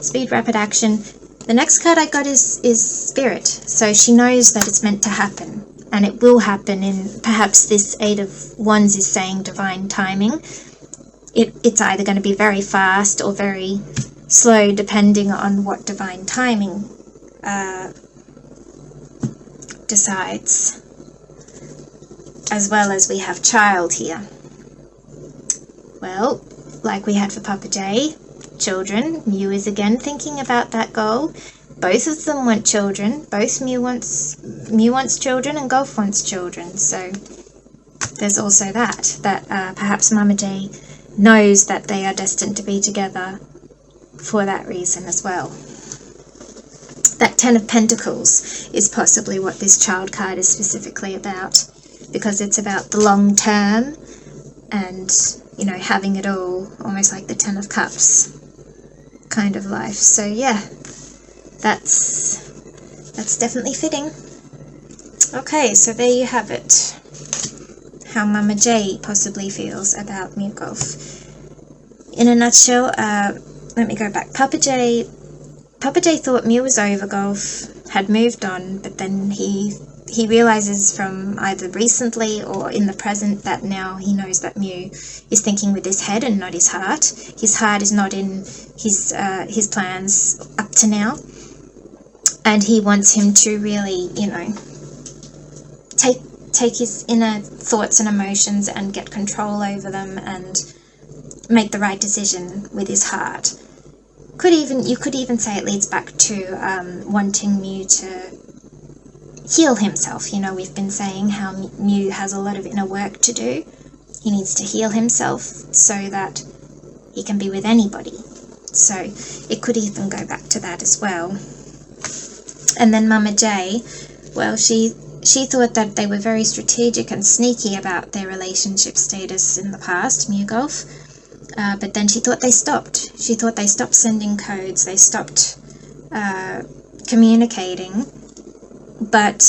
speed, rapid action. The next card I got is Spirit. So she knows that it's meant to happen. And it will happen in, perhaps this Eight of Wands is saying divine timing. It's either going to be very fast or very slow, depending on what divine timing decides. As well as we have child here. Well, like we had for Papa J, children. Mew is again thinking about that goal. Both of them want children. Both Mew wants children and Gulf wants children. So there's also that perhaps Mama J knows that they are destined to be together for that reason as well. That Ten of Pentacles is possibly what this child card is specifically about, because it's about the long term and, you know, having it all, almost like the Ten of Cups kind of life. So yeah, that's definitely fitting. Okay, so there you have it. How Mama J possibly feels about MewGulf. In a nutshell, let me go back. Papa J thought Mew was over Gulf, had moved on, but then he realizes from either recently or in the present that now he knows that Mew is thinking with his head and not his heart. His heart is not in his plans up to now, and he wants him to really, you know, take his inner thoughts and emotions and get control over them and make the right decision with his heart. you could even say it leads back to wanting Mew to heal himself. You know, we've been saying how Mew has a lot of inner work to do. He needs to heal himself so that he can be with anybody. So it could even go back to that as well. And then Mama J, well, she thought that they were very strategic and sneaky about their relationship status in the past, MewGulf. But then she thought they stopped. She thought they stopped sending codes. They stopped communicating. But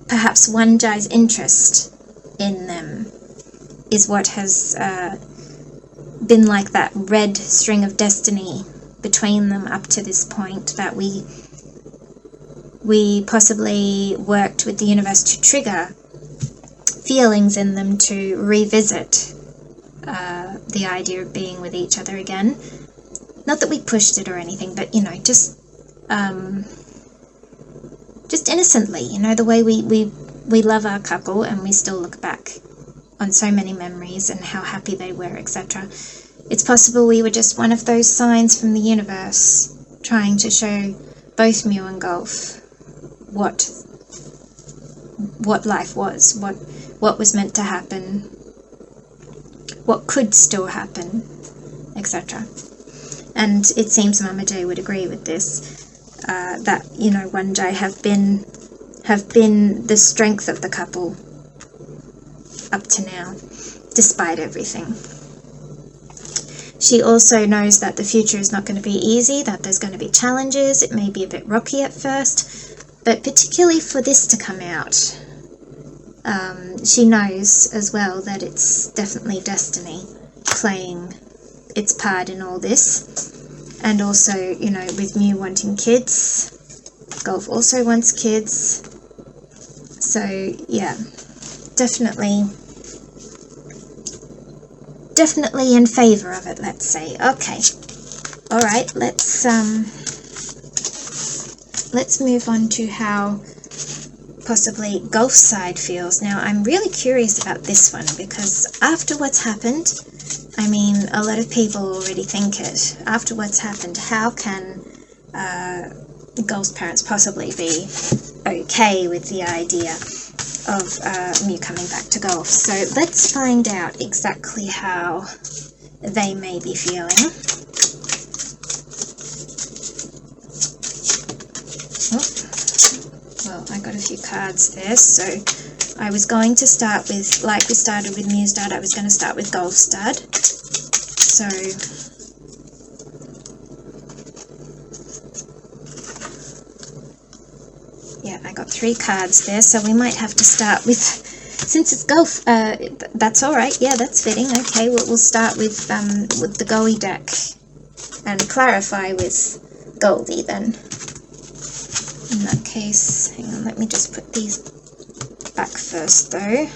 perhaps Waanjai's interest in them is what has been like that red string of destiny between them up to this point, that we possibly worked with the universe to trigger feelings in them to revisit the idea of being with each other again. Not that we pushed it or anything, but, you know, just innocently, you know, the way we love our couple, and we still look back on so many memories and how happy they were, etc. It's possible we were just one of those signs from the universe trying to show both Mew and Gulf what life was, what was meant to happen, what could still happen, etc. And it seems Mama J would agree with this, that, you know, Waanjai have been the strength of the couple up to now, despite everything. She also knows that the future is not going to be easy, that there's going to be challenges. It may be a bit rocky at first, but particularly for this to come out, she knows as well that it's definitely destiny playing its part in all this. And also, you know, with Mew wanting kids, Gulf also wants kids. So, yeah, definitely in favor of it, let's say. Okay, all right, let's move on to how possibly Gulf's side feels. Now, I'm really curious about this one, because after what's happened, I mean, a lot of people already think it. After what's happened, how can Gulf's parents possibly be okay with the idea of Mew coming back to Gulf? So let's find out exactly how they may be feeling. Oh, well, I got a few cards there, so I was going to start with, like we started with Mew's dad, I was going to start with Gulf's dad. So yeah, I got 3 cards there, so we might have to start with, since it's Gulf, that's alright, yeah, that's fitting. Okay, we'll start with the Goey deck and clarify with Goldie then. In that case, hang on, let me just put these back first though.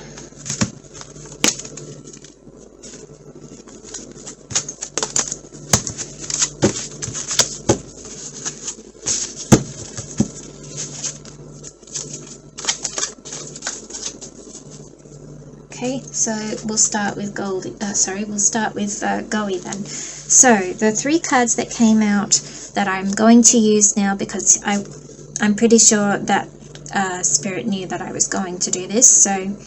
Okay, so we'll start with Goldie. We'll start with Goey then. So the 3 cards that came out that I'm going to use now, because I'm pretty sure that Spirit knew that I was going to do this. So,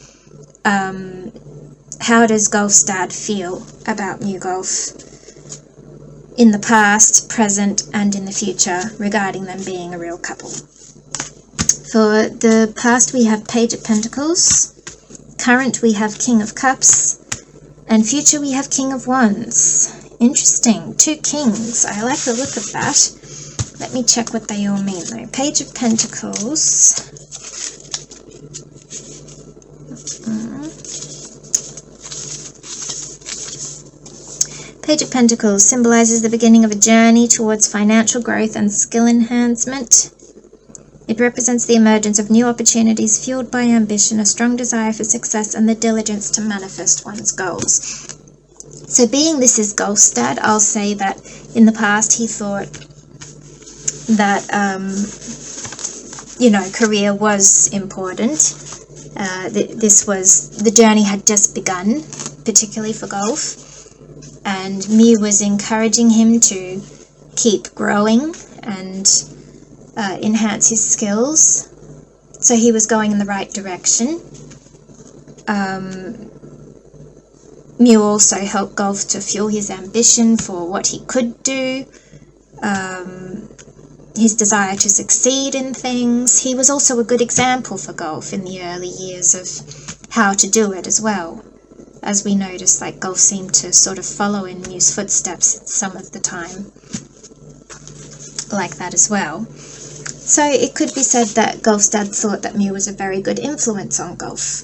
how does Gulf's dad feel about MewGulf in the past, present, and in the future regarding them being a real couple? For the past, we have Page of Pentacles. Current, we have King of Cups. And future, we have King of Wands. Interesting. 2 kings. I like the look of that. Let me check what they all mean though. Page of Pentacles. Page of Pentacles symbolizes the beginning of a journey towards financial growth and skill enhancement. It represents the emergence of new opportunities fueled by ambition, a strong desire for success, and the diligence to manifest one's goals. So being this is Gulf's dad, I'll say that in the past he thought that, you know, career was important. The journey had just begun, particularly for Gulf. And Mew was encouraging him to keep growing and enhance his skills. So he was going in the right direction. Mew also helped Gulf to fuel his ambition for what he could do, his desire to succeed in things. He was also a good example for Gulf in the early years of how to do it as well. As we noticed, like Gulf seemed to sort of follow in Mew's footsteps some of the time, like that as well. So it could be said that Gulf's dad thought that Mew was a very good influence on Gulf.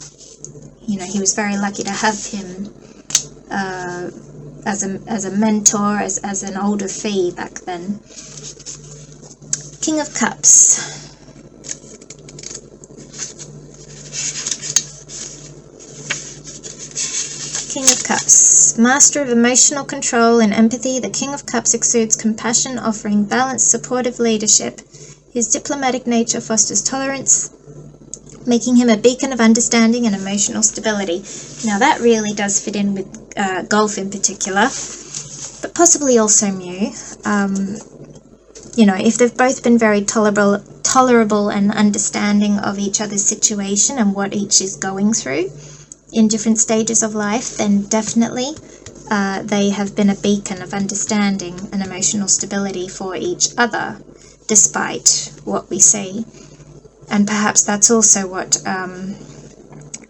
You know, he was very lucky to have him as a mentor, as an older fee back then. King of Cups. King of Cups. Master of emotional control and empathy, the King of Cups exudes compassion, offering balanced, supportive leadership. His diplomatic nature fosters tolerance, making him a beacon of understanding and emotional stability. Now that really does fit in with Gulf in particular, but possibly also Mew. You know, if they've both been very tolerable and understanding of each other's situation and what each is going through in different stages of life, then definitely they have been a beacon of understanding and emotional stability for each other, despite what we see. And perhaps that's also what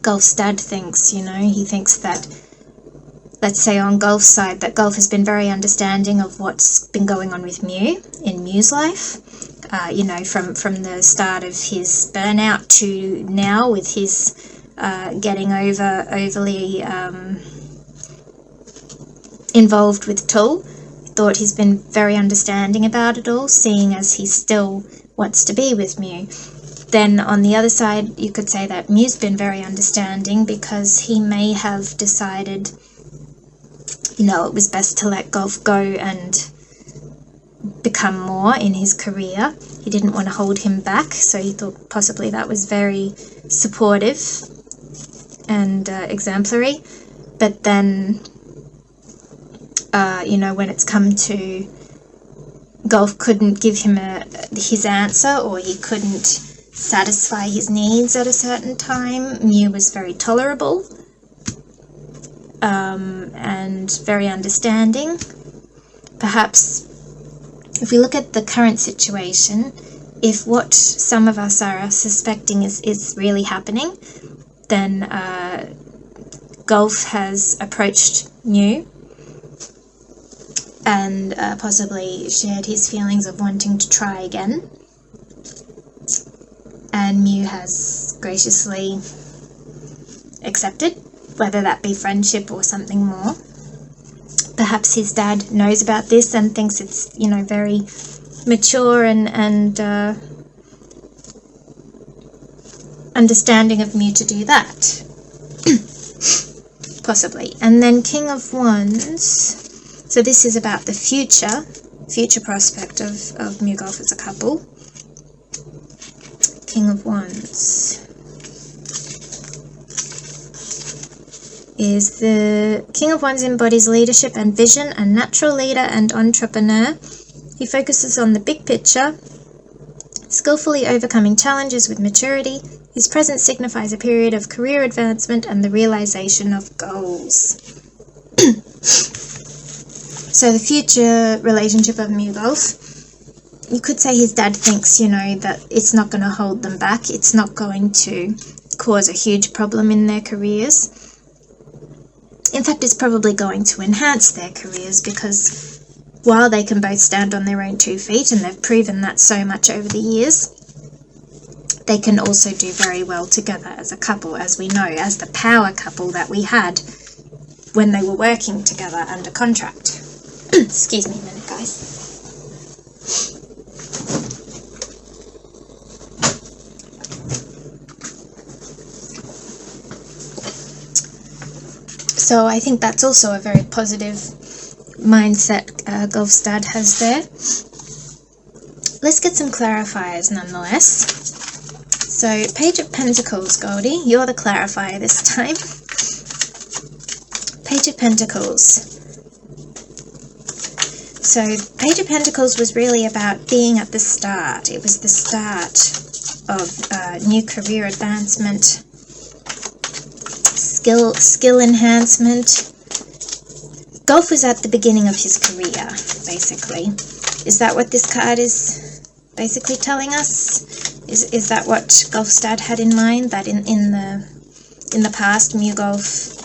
Gulf's dad thinks, you know. He thinks that, let's say on Gulf's side, that Gulf has been very understanding of what's been going on with Mew, in Mew's life. You know, from the start of his burnout to now with his getting overly involved with Tull. Thought he's been very understanding about it all, seeing as he still wants to be with Mew. Then on the other side, you could say that Mew's been very understanding because he may have decided, you know, it was best to let Gulf go and become more in his career. He didn't want to hold him back, so he thought possibly that was very supportive and exemplary. But then, you know, when it's come to Gulf couldn't give him his answer, or he couldn't satisfy his needs at a certain time, Mew was very tolerable and very understanding. Perhaps if we look at the current situation, if what some of us are suspecting is really happening, then Gulf has approached Mew and possibly shared his feelings of wanting to try again. And Mew has graciously accepted, whether that be friendship or something more. Perhaps his dad knows about this and thinks it's, you know, very mature and understanding of Mew to do that. Possibly. And then King of Wands. So this is about the future prospect of MewGulf as a couple. King of Wands is the King of Wands embodies leadership and vision, a natural leader and entrepreneur. He focuses on the big picture, skillfully overcoming challenges with maturity. His presence signifies a period of career advancement and the realization of goals. So the future relationship of MewGulf, you could say his dad thinks, you know, that it's not going to hold them back. It's not going to cause a huge problem in their careers. In fact, it's probably going to enhance their careers, because while they can both stand on their own 2 feet, and they've proven that so much over the years, they can also do very well together as a couple, as we know, as the power couple that we had when they were working together under contract. Excuse me a minute, guys. So I think that's also a very positive mindset Gulf's dad has there. Let's get some clarifiers nonetheless. So Page of Pentacles, Goldie, you're the clarifier this time. Page of Pentacles. So Page of Pentacles was really about being at the start. It was the start of new career advancement, skill enhancement. Gulf was at the beginning of his career, basically. Is that what this card is basically telling us? Is that what Gulf's dad had in mind? That in the past, MewGulf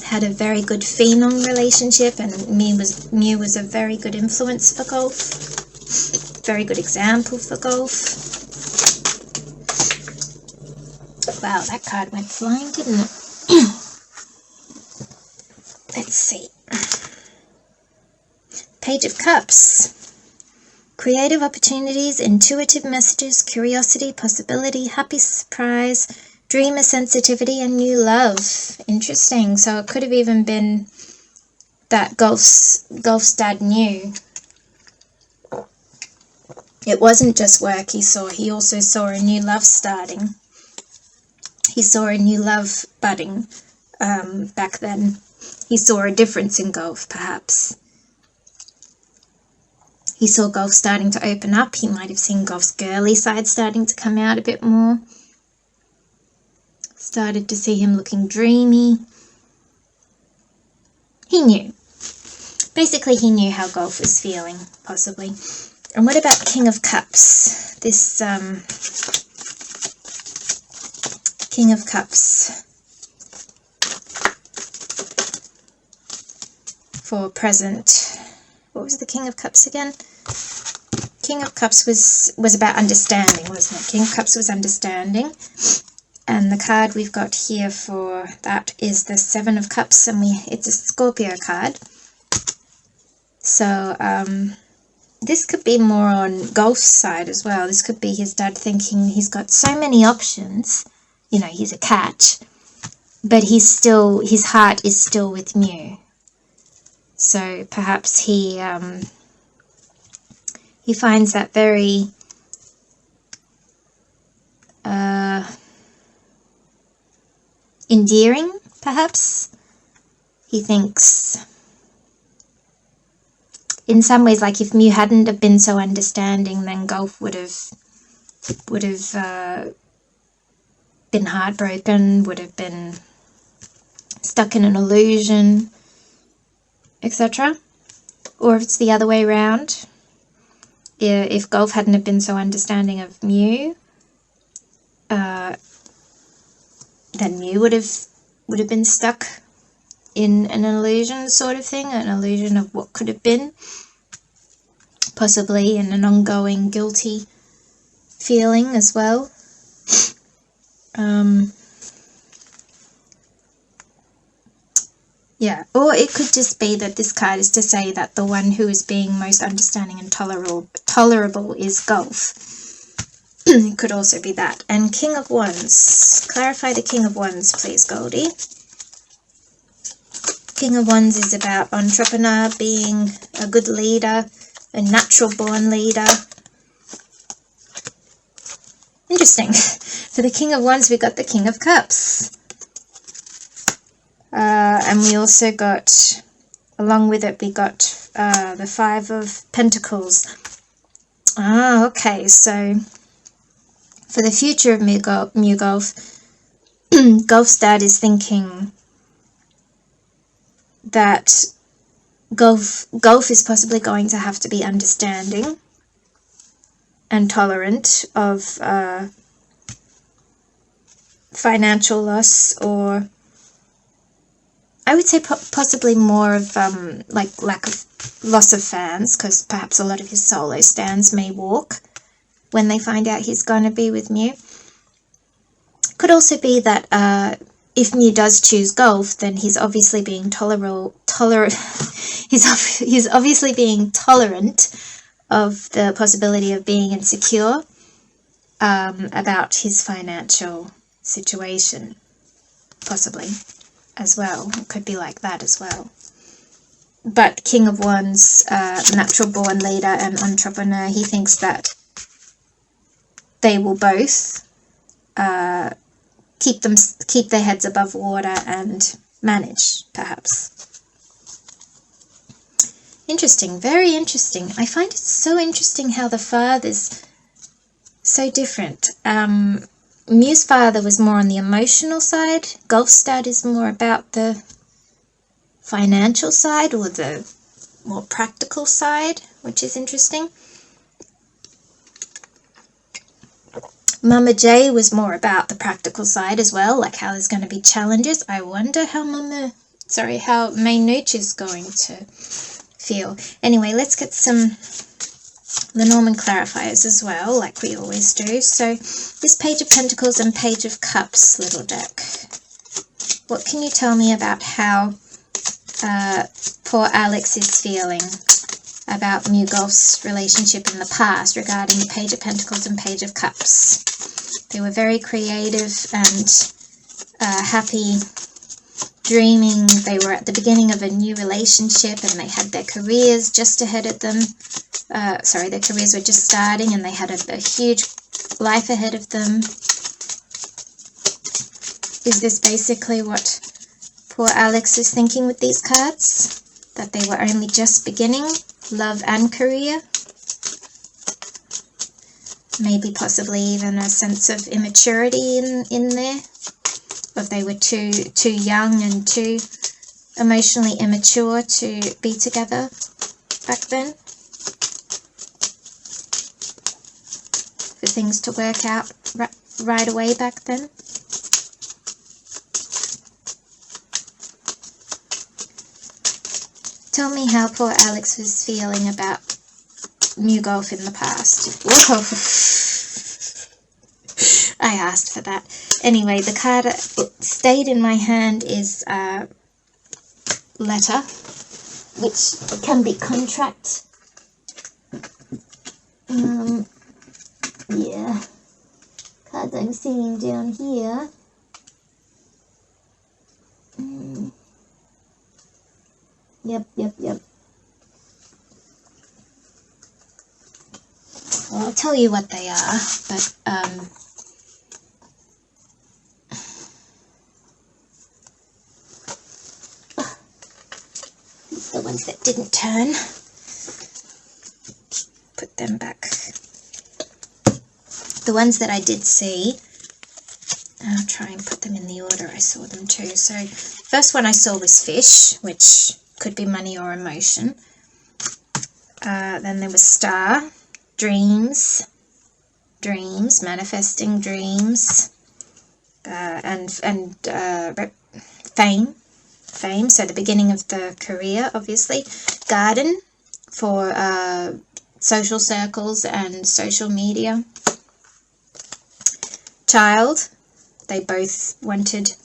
had a very good phenom relationship, and Mew was a very good influence for Gulf, very good example for Gulf. Wow, that card went flying, didn't it? Let's see. Page of Cups. Creative opportunities, intuitive messages, curiosity, possibility, happy surprise, dreamer sensitivity, and new love. Interesting. So it could have even been that Gulf's dad knew. It wasn't just work he saw. He also saw a new love starting. He saw a new love budding back then. He saw a difference in Gulf, perhaps. He saw Gulf starting to open up. He might have seen Gulf's girly side starting to come out a bit more. Started to see him looking dreamy. He knew. Basically, he knew how Gulf was feeling, possibly. And what about King of Cups? This King of Cups for present. What was the King of Cups again? King of Cups was about understanding, wasn't it? King of Cups was understanding. And the card we've got here for that is the Seven of Cups, and it's a Scorpio card. So this could be more on Gulf's side as well. This could be his dad thinking he's got so many options. You know, he's a catch, but his heart is still with Mew. So perhaps he finds that very endearing, perhaps. He thinks, in some ways, like if Mew hadn't have been so understanding, then Gulf would have been heartbroken, would have been stuck in an illusion, etc. Or if it's the other way around, if Gulf hadn't have been so understanding of Mew, then Mew would have been stuck in an illusion sort of thing, an illusion of what could have been, possibly in an ongoing guilty feeling as well. Yeah, or it could just be that this card is to say that the one who is being most understanding and tolerable is Gulf. It could also be that. And King of Wands. Clarify the King of Wands, please, Goldie. King of Wands is about entrepreneur, being a good leader, a natural-born leader. Interesting. For the King of Wands, we got the King of Cups. And we also got, along with it, we got the Five of Pentacles. Ah, okay, so for the future of MewGulf, Gulf's dad is thinking that Gulf is possibly going to have to be understanding and tolerant of financial loss, or I would say possibly more of like lack of loss of fans, because perhaps a lot of his solo stands may walk when they find out he's going to be with Mew. Could also be that if Mew does choose Gulf, then he's obviously being he's obviously being tolerant of the possibility of being insecure about his financial situation, possibly, as well. It could be like that as well. But King of Wands, natural-born leader and entrepreneur, he thinks that they will both keep their heads above water and manage, perhaps. Interesting, very interesting. I find it so interesting how the fathers so different. Mew's father was more on the emotional side. Gulf's dad is more about the financial side, or the more practical side, which is interesting. Mama J was more about the practical side as well, like how there's going to be challenges. I wonder how May Nuche is going to feel. Anyway, let's get some Lenormand clarifiers as well, like we always do. So this Page of Pentacles and Page of Cups little deck. What can you tell me about how poor Alex is feeling about MewGulf's relationship in the past regarding the Page of Pentacles and Page of Cups? They were very creative and happy, dreaming. They were at the beginning of a new relationship and they had their careers just ahead of them. Their careers were just starting and they had a huge life ahead of them. Is this basically what poor Alex is thinking with these cards? That they were only just beginning love and career? Maybe possibly even a sense of immaturity in there. If they were too young and too emotionally immature to be together back then. For things to work out right away back then. Tell me how poor Alex was feeling about MewGulf in the past. Whoa! I asked for that. Anyway, the card that stayed in my hand is letter, which can be contract. Yeah. Cards I'm seeing down here. Yep. Well, I'll tell you what they are, but the ones that didn't turn, put them back. The ones that I did see, I'll try and put them in the order I saw them too. So first one I saw was fish, which could be money or emotion. Then there was star, dreams, manifesting dreams, and fame, so the beginning of the career, obviously. Garden for social circles and social media. Child, they both wanted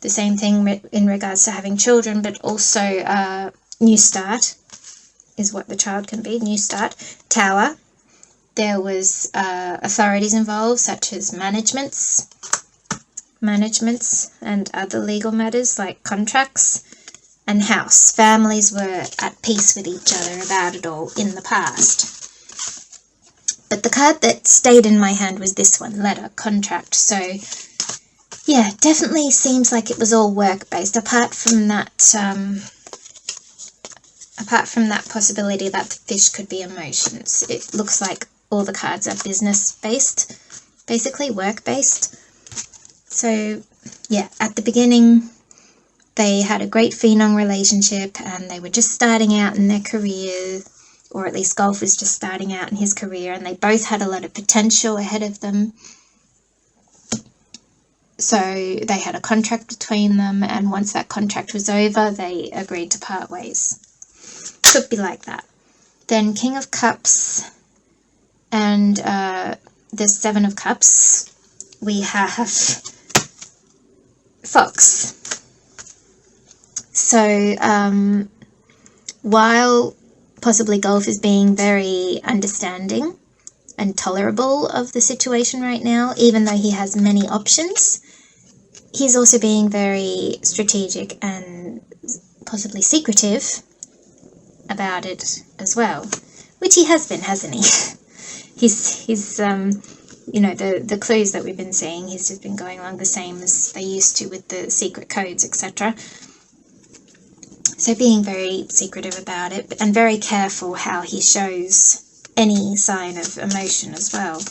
the same thing in regards to having children, but also new start is what the child can be, new start. Tower, there was authorities involved, such as managements and other legal matters like contracts. And house, families were at peace with each other about it all in the past. But the card that stayed in my hand was this one, letter, contract. So yeah, definitely seems like it was all work-based, apart from that possibility that the fish could be emotions. It looks like all the cards are business-based, basically work-based. So yeah, at the beginning, they had a great phenom relationship and they were just starting out in their career, or at least Gulf was just starting out in his career, and they both had a lot of potential ahead of them. So they had a contract between them, and once that contract was over, they agreed to part ways. Could be like that. Then King of Cups and the Seven of Cups, we have Fox. So while possibly Gulf is being very understanding and tolerable of the situation right now, even though he has many options, he's also being very strategic and possibly secretive about it as well, which he has been, hasn't he? he's you know, the clues that we've been seeing, he's just been going along the same as they used to with the secret codes, etc. So being very secretive about it and very careful how he shows any sign of emotion as well.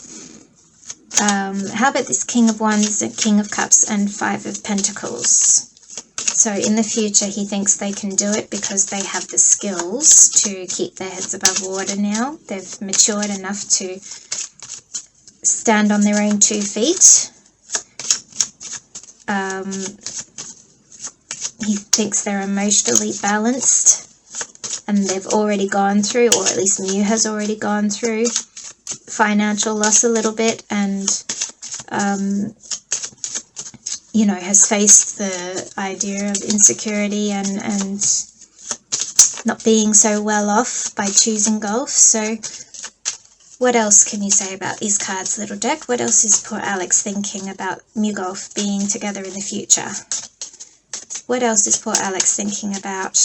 How about this King of Wands, the King of Cups and Five of Pentacles? So in the future he thinks they can do it because they have the skills to keep their heads above water now. They've matured enough to stand on their own 2 feet. He thinks they're emotionally balanced and they've already gone through, or at least Mew has already gone through, financial loss a little bit, and you know, has faced the idea of insecurity and not being so well off by choosing golf. So what else can you say about these cards, little deck? What else is poor Alex thinking about MewGulf being together in the future? What else is poor Alex thinking about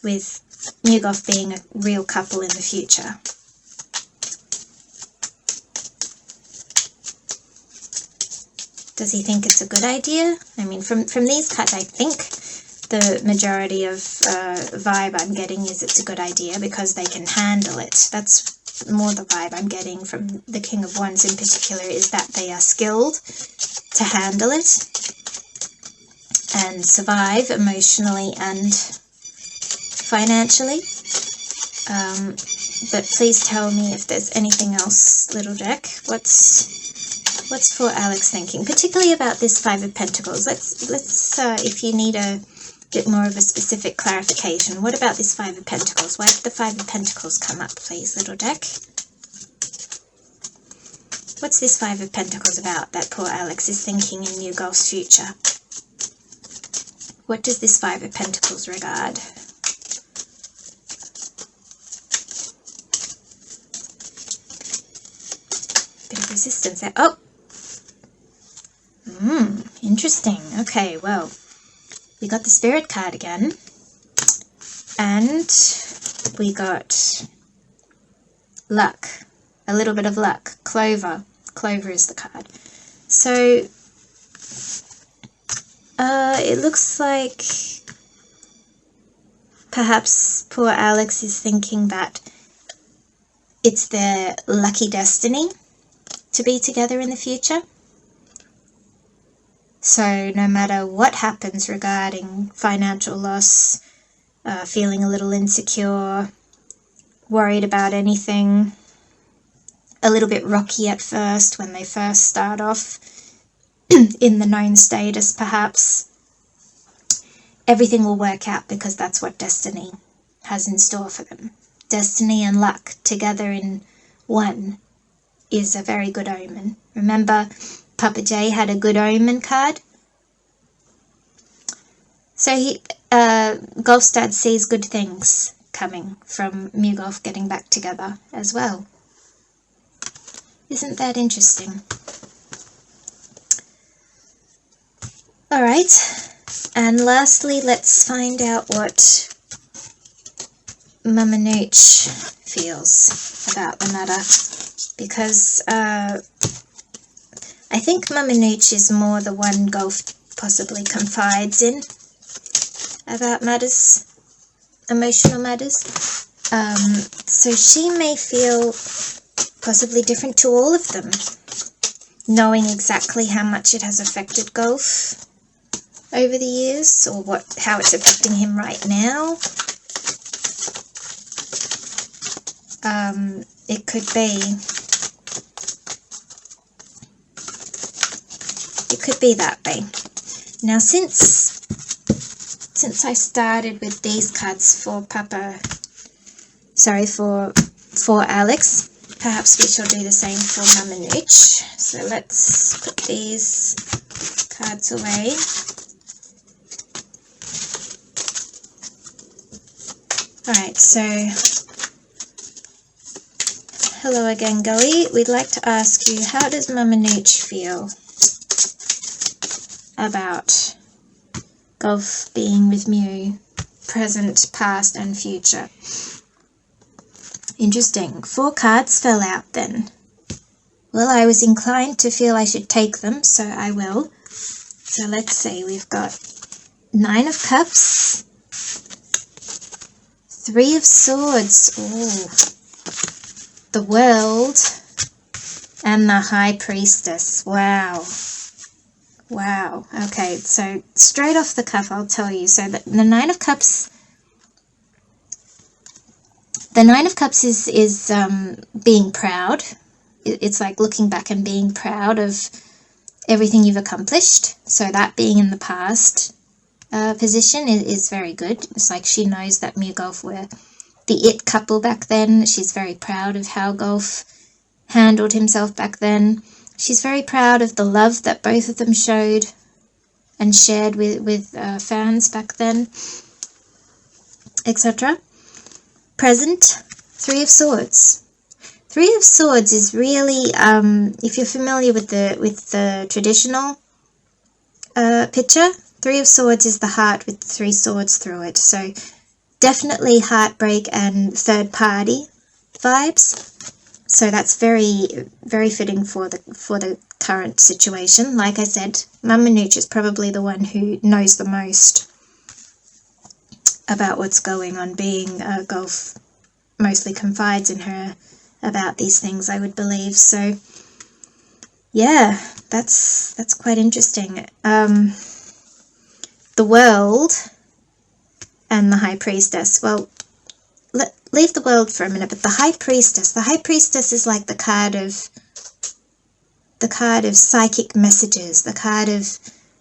with MewGulf being a real couple in the future? Does he think it's a good idea? I mean, from these cards, I think the majority of vibe I'm getting is it's a good idea because they can handle it. That's more the vibe I'm getting from the King of Wands in particular, is that they are skilled to handle it and survive emotionally and financially. But please tell me if there's anything else, little deck. What's for Alex thinking, particularly about this Five of Pentacles? Let's if you need a bit more of a specific clarification, what about this Five of Pentacles? Why did the Five of Pentacles come up, please, little deck? What's this Five of Pentacles about that poor Alex is thinking in MewGulf's future? What does this Five of Pentacles regard? Bit of resistance there. Oh! Interesting. Okay, well, we got the Spirit card again. And we got luck. A little bit of luck. Clover. Clover is the card. So, it looks like perhaps poor Alex is thinking that it's their lucky destiny to be together in the future. So no matter what happens regarding financial loss, feeling a little insecure, worried about anything, a little bit rocky at first when they first start off in the known status perhaps, everything will work out because that's what destiny has in store for them. Destiny and luck together in one is a very good omen. Remember, Papa J had a good omen card. So Golf's dad sees good things coming from MewGulf getting back together as well. Isn't that interesting? Alright, and lastly, let's find out what Mama Nuche feels about the matter. Because I think Mama Nuche is more the one Golf possibly confides in about matters, emotional matters. So she may feel possibly different to all of them, knowing exactly how much it has affected Golf over the years, or how it's affecting him right now. It could be that way. Now, since I started with these cards for for Alex, perhaps we shall do the same for Mama Nuche. So let's put these cards away. Alright, so hello again, Gully. We'd like to ask you, how does Mama Nuche feel about Golf being with Mew, present, past and future? Interesting. 4 cards fell out then. Well, I was inclined to feel I should take them, so I will. So let's see, we've got 9 of Cups, Three of Swords. Ooh. The World and the High Priestess. Wow. Wow. Okay, so straight off the cuff, I'll tell you. So the Nine of Cups. The Nine of Cups is being proud. It's like looking back and being proud of everything you've accomplished. So that being in the past position is very good. It's like she knows that MewGulf were the it couple back then. She's very proud of how Gulf handled himself back then. She's very proud of the love that both of them showed and shared with fans back then, etc. Present, Three of Swords. Three of Swords is really, if you're familiar with the traditional picture, Three of Swords is the heart with three swords through it. So definitely heartbreak and third party vibes. So that's very, very fitting for the current situation. Like I said, Mama Nuche is probably the one who knows the most about what's going on, being Gulf mostly confides in her about these things, I would believe. So yeah, that's quite interesting. The World and the High Priestess. Well, leave the World for a minute, but the High Priestess is like the card of psychic messages, the card of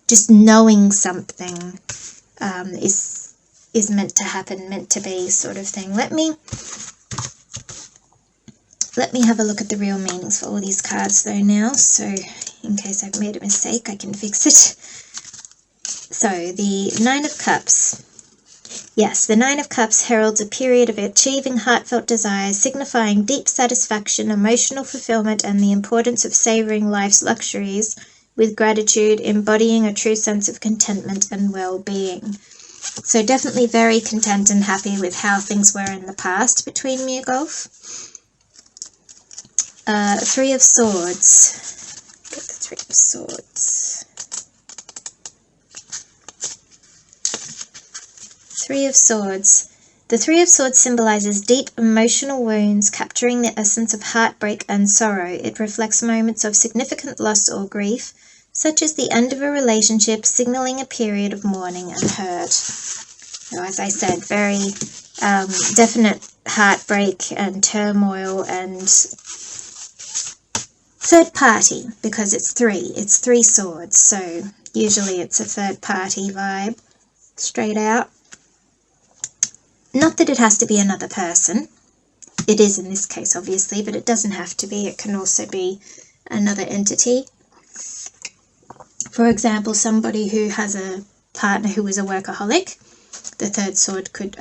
just knowing something is meant to happen, meant to be, sort of thing. Let me have a look at the real meanings for all these cards though now, so in case I've made a mistake I can fix it. So the Nine of Cups. Yes, the Nine of Cups heralds a period of achieving heartfelt desires, signifying deep satisfaction, emotional fulfillment, and the importance of savouring life's luxuries with gratitude, embodying a true sense of contentment and well-being. So definitely very content and happy with how things were in the past between MewGulf. Three of Swords. Get the Three of Swords. Three of Swords. The Three of Swords symbolizes deep emotional wounds, capturing the essence of heartbreak and sorrow. It reflects moments of significant loss or grief, such as the end of a relationship, signaling a period of mourning and hurt. So as I said, very definite heartbreak and turmoil and third party, because it's three swords, so usually it's a third party vibe, straight out. Not that it has to be another person. It is in this case, obviously, but it doesn't have to be. It can also be another entity. For example, somebody who has a partner who is a workaholic, the third sword could,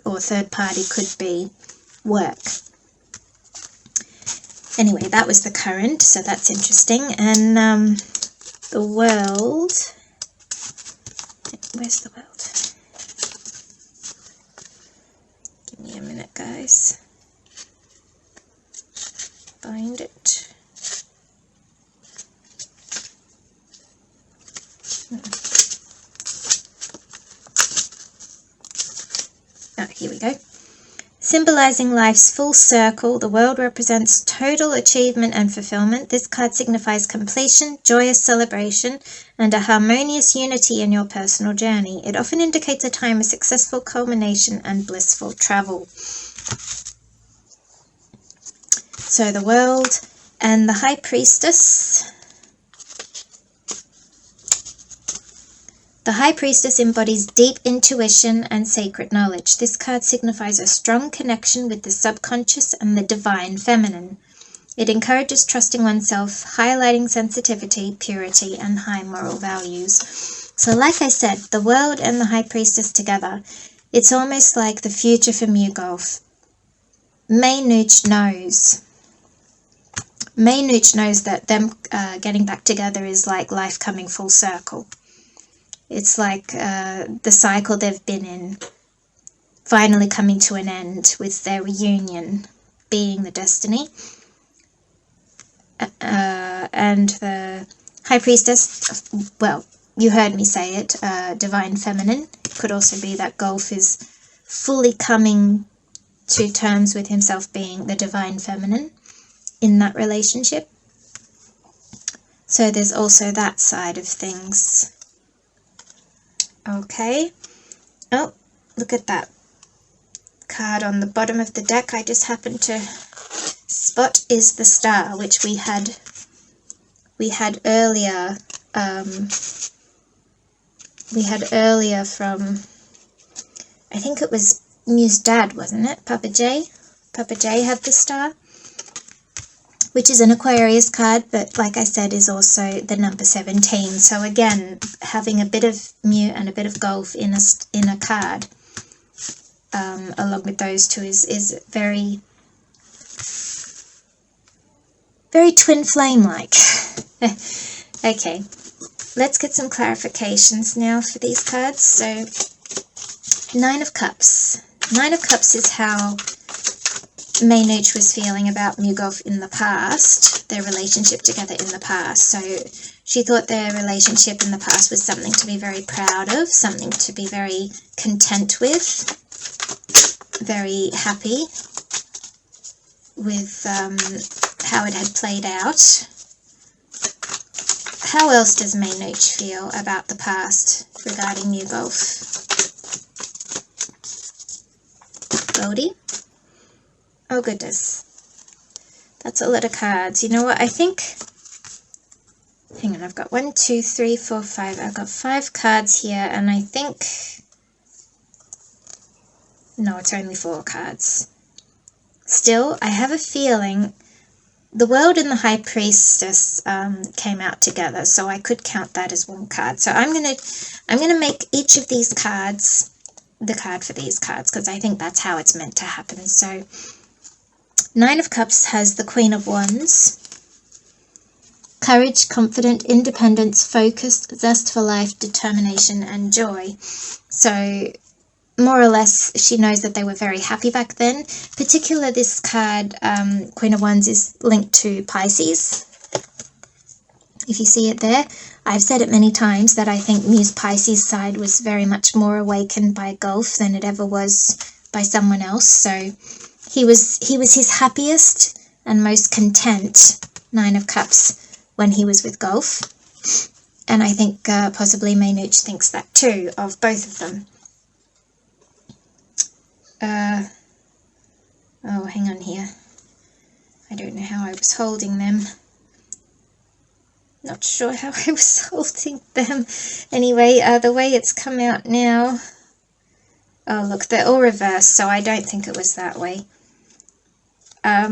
or third party could be work. Anyway, that was the current, so that's interesting. And the World. Where's the World? Give me a minute, guys. Find it. Oh, here we go. Symbolizing life's full circle, the World represents total achievement and fulfillment. This card signifies completion, joyous celebration, and a harmonious unity in your personal journey. It often indicates a time of successful culmination and blissful travel. So the World and the High Priestess. The High Priestess embodies deep intuition and sacred knowledge. This card signifies a strong connection with the subconscious and the divine feminine. It encourages trusting oneself, highlighting sensitivity, purity, and high moral values. So like I said, the World and the High Priestess together, it's almost like the future for MewGulf. Nuche knows. Nuche knows that them getting back together is like life coming full circle. It's like the cycle they've been in finally coming to an end with their reunion being the destiny. And the High Priestess, well, you heard me say it, divine feminine. It could also be that Gulf is fully coming to terms with himself being the divine feminine in that relationship. So there's also that side of things. Okay. Oh, look at that card on the bottom of the deck I just happened to spot is the Star, which we had earlier. We had earlier from, I think it was Mew's dad, wasn't it? Papa J. Papa J had the Star, which is an Aquarius card, but like I said, is also the number 17. So again, having a bit of Mew and a bit of Gulf in a card, along with those two, is very, very twin flame like. Okay, let's get some clarifications now for these cards. So, Nine of Cups. Nine of Cups is how Nuche was feeling about MewGulf in the past, their relationship together in the past. So she thought their relationship in the past was something to be very proud of, something to be very content with, very happy with how it had played out. How else does Nuche feel about the past regarding MewGulf? Goldie? Oh goodness. That's a lot of cards. You know what, I think... Hang on, I've got 1, 2, 3, 4, 5. I've got 5 cards here, and I think... No, it's only 4 cards. Still, I have a feeling... The World and the High Priestess came out together, so I could count that as 1 card. So I'm gonna make each of these cards the card for these cards, because I think that's how it's meant to happen. So Nine of Cups has the Queen of Wands. Courage, confident, independence, focused, zest for life, determination, and joy. So more or less, she knows that they were very happy back then. Particularly this card, Queen of Wands, is linked to Pisces. If you see it there, I've said it many times that I think Mew's Pisces side was very much more awakened by Gulf than it ever was by someone else. So he was his happiest and most content, Nine of Cups, when he was with Gulf. And I think possibly Nuche thinks that too, of both of them. Oh, hang on here. I don't know how I was holding them. Not sure how I was holding them. Anyway, the way it's come out now... Oh, look, they're all reversed, so I don't think it was that way. I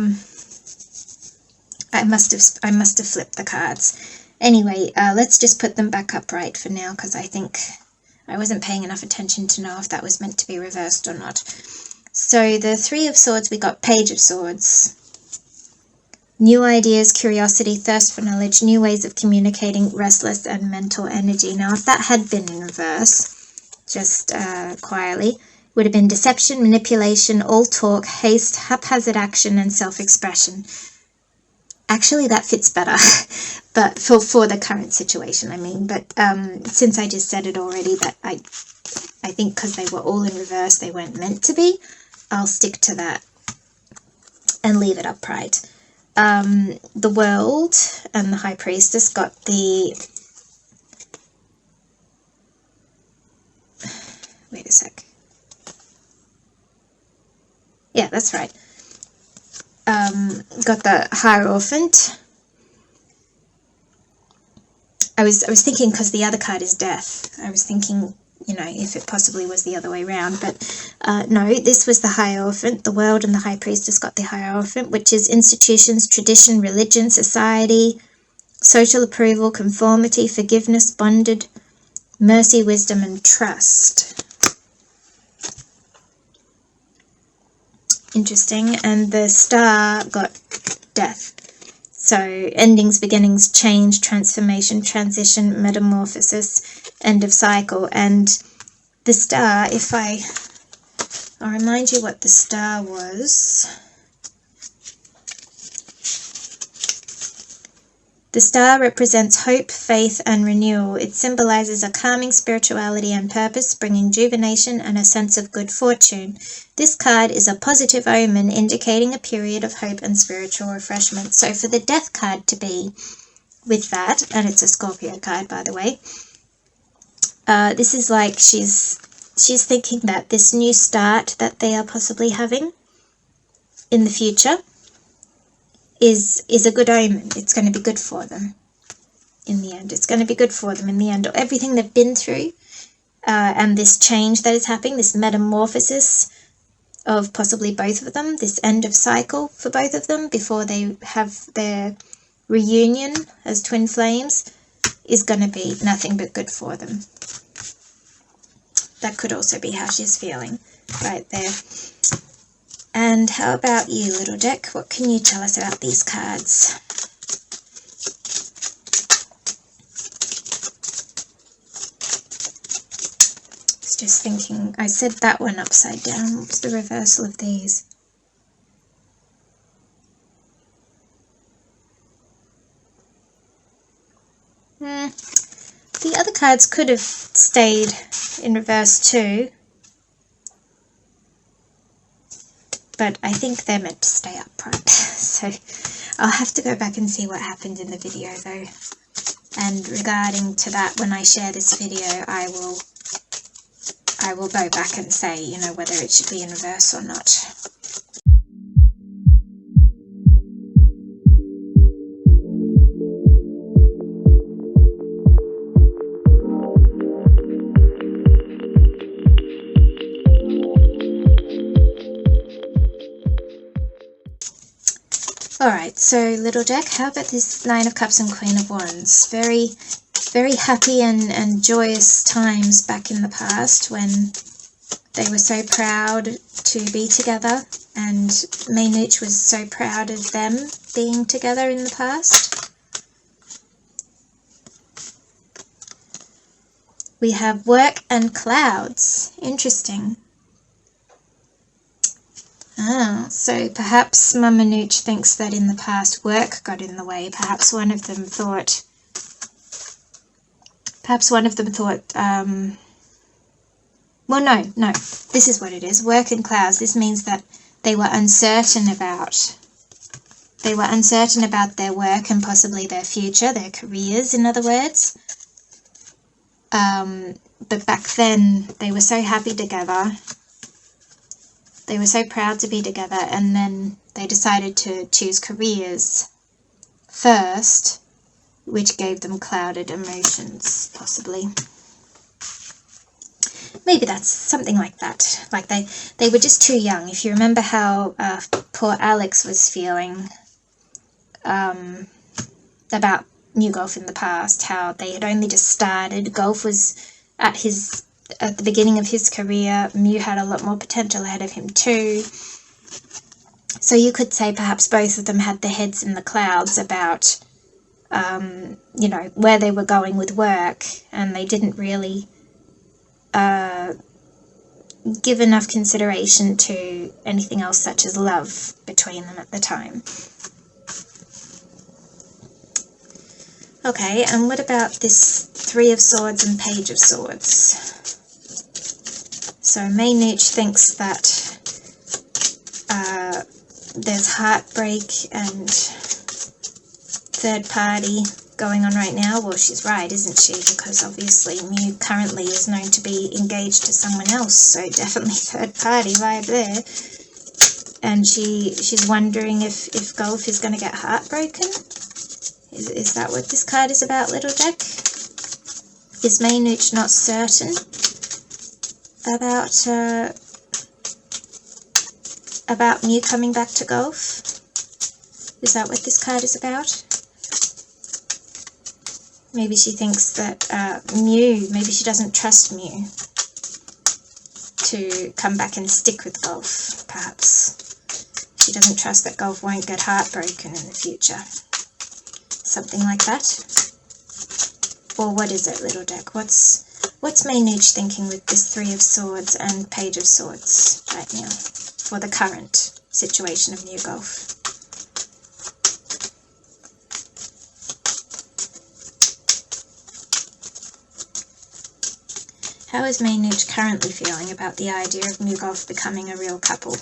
must have flipped the cards. Anyway, let's just put them back upright for now, because I think I wasn't paying enough attention to know if that was meant to be reversed or not. So the Three of Swords, we got Page of Swords. New ideas, curiosity, thirst for knowledge, new ways of communicating, restless and mental energy. Now, if that had been in reverse, just quietly, would have been deception, manipulation, all talk, haste, haphazard action, and self-expression. Actually, that fits better, but for the current situation, I mean. But since I just said it already, that I think because they were all in reverse, they weren't meant to be, I'll stick to that and leave it upright. The World and the High Priestess got the... Wait a sec. Yeah, that's right. Got the Hierophant. I was thinking, because the other card is Death, I was thinking, you know, if it possibly was the other way around, but no, this was the Hierophant. The World and the High Priestess got the Hierophant, which is institutions, tradition, religion, society, social approval, conformity, forgiveness, bonded, mercy, wisdom, and trust. Interesting. And the Star got Death. So endings, beginnings, change, transformation, transition, metamorphosis, end of cycle. And the Star, if I'll remind you what the Star was. The star represents hope, faith, and renewal. It symbolizes a calming spirituality and purpose, bringing juvenation and a sense of good fortune. This card is a positive omen, indicating a period of hope and spiritual refreshment. So for the Death card to be with that, and it's a Scorpio card, by the way, this is like she's thinking that this new start that they are possibly having in the future is a good omen. It's going to be good for them in the end. It's going to be good for them in the end. Everything they've been through and this change that is happening, this metamorphosis of possibly both of them, this end of cycle for both of them before they have their reunion as twin flames, is going to be nothing but good for them. That could also be how she's feeling right there. And how about you, little deck? What can you tell us about these cards? I was just thinking, I said that one upside down. What's the reversal of these? The other cards could have stayed in reverse too. But I think they're meant to stay upright. So I'll have to go back and see what happened in the video though. And regarding to that, when I share this video, I will go back and say, you know, whether it should be in reverse or not. Alright, so little deck, how about this Nine of Cups and Queen of Wands? Very, very happy and joyous times back in the past when they were so proud to be together, and Nuche was so proud of them being together in the past. We have work and clouds. Interesting. So perhaps Mama Nuche thinks that in the past work got in the way. Perhaps one of them thought, well, no, this is what it is. Work and clouds. This means that they were uncertain about their work and possibly their future, their careers, in other words. But back then, they were so happy together. They were so proud to be together, and then they decided to choose careers first, which gave them clouded emotions, possibly. Maybe that's something like that. Like they were just too young. If you remember how poor Alex was feeling about MewGulf in the past, how they had only just started. Golf was at the beginning of his career. Mew had a lot more potential ahead of him too. So you could say perhaps both of them had their heads in the clouds about, you know, where they were going with work, and they didn't really give enough consideration to anything else such as love between them at the time. Okay, and what about this Three of Swords and Page of Swords? So Nuche thinks that there's heartbreak and third party going on right now. Well, she's right, isn't she? Because obviously Mew currently is known to be engaged to someone else, so definitely third party right there. And she's wondering if Gulf is going to get heartbroken. Is that what this card is about, little deck? Is Nuche not certain about Mew coming back to Gulf? Is that what this card is about? Maybe she thinks that maybe she doesn't trust Mew to come back and stick with Gulf, perhaps. She doesn't trust that Gulf won't get heartbroken in the future. Something like that. Or what is it, little deck? What's Nuche thinking with this Three of Swords and Page of Swords right now for the current situation of MewGulf? How is May Nuche currently feeling about the idea of MewGulf becoming a real couple?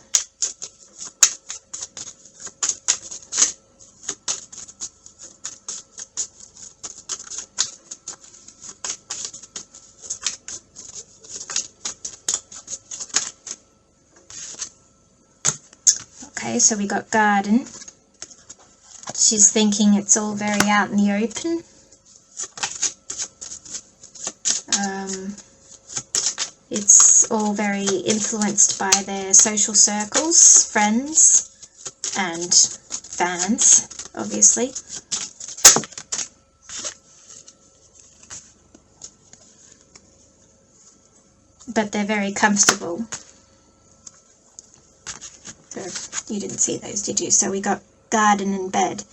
Okay, so we got garden. She's thinking it's all very out in the open. It's all very influenced by their social circles, friends, and fans, obviously. But they're very comfortable. So you didn't see those, did you? So we got garden and bed.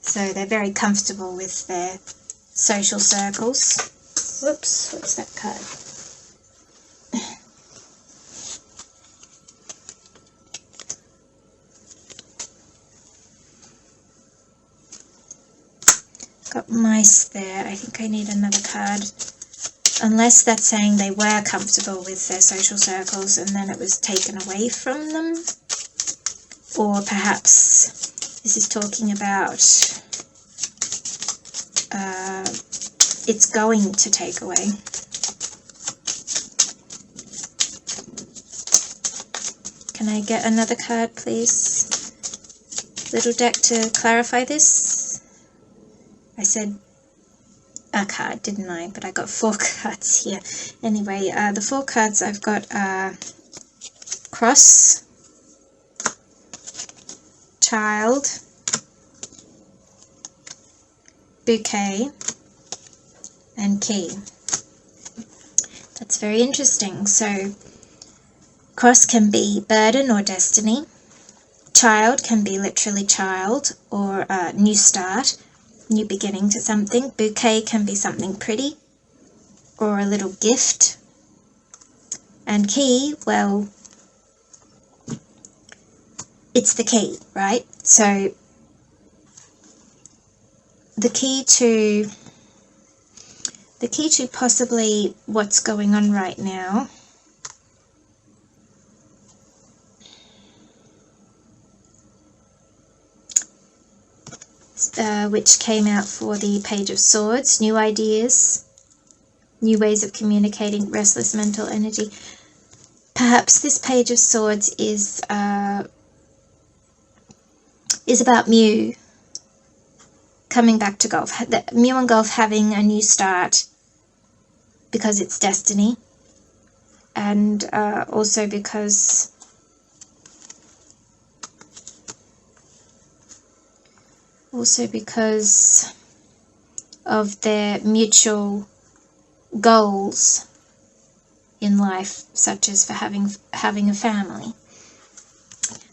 So they're very comfortable with their social circles. Whoops, what's that card? Got mice there. I think I need another card. Unless that's saying they were comfortable with their social circles and then it was taken away from them. Or perhaps this is talking about it's going to take away. Can I get another card, please? Little deck to clarify this. I said a card, didn't I? But I got 4 cards here. Anyway, the 4 cards I've got are cross, child, bouquet, and key. That's very interesting. So cross can be burden or destiny. Child can be literally child or new start, new beginning to something. Bouquet can be something pretty or a little gift. And key, well, it's the key, right? So the key to possibly what's going on right now which came out for the Page of Swords, new ideas, new ways of communicating, restless mental energy. Perhaps this Page of Swords is about Mew coming back to golf. Mew and golf having a new start because it's destiny, and also because of their mutual goals in life, such as for having a family.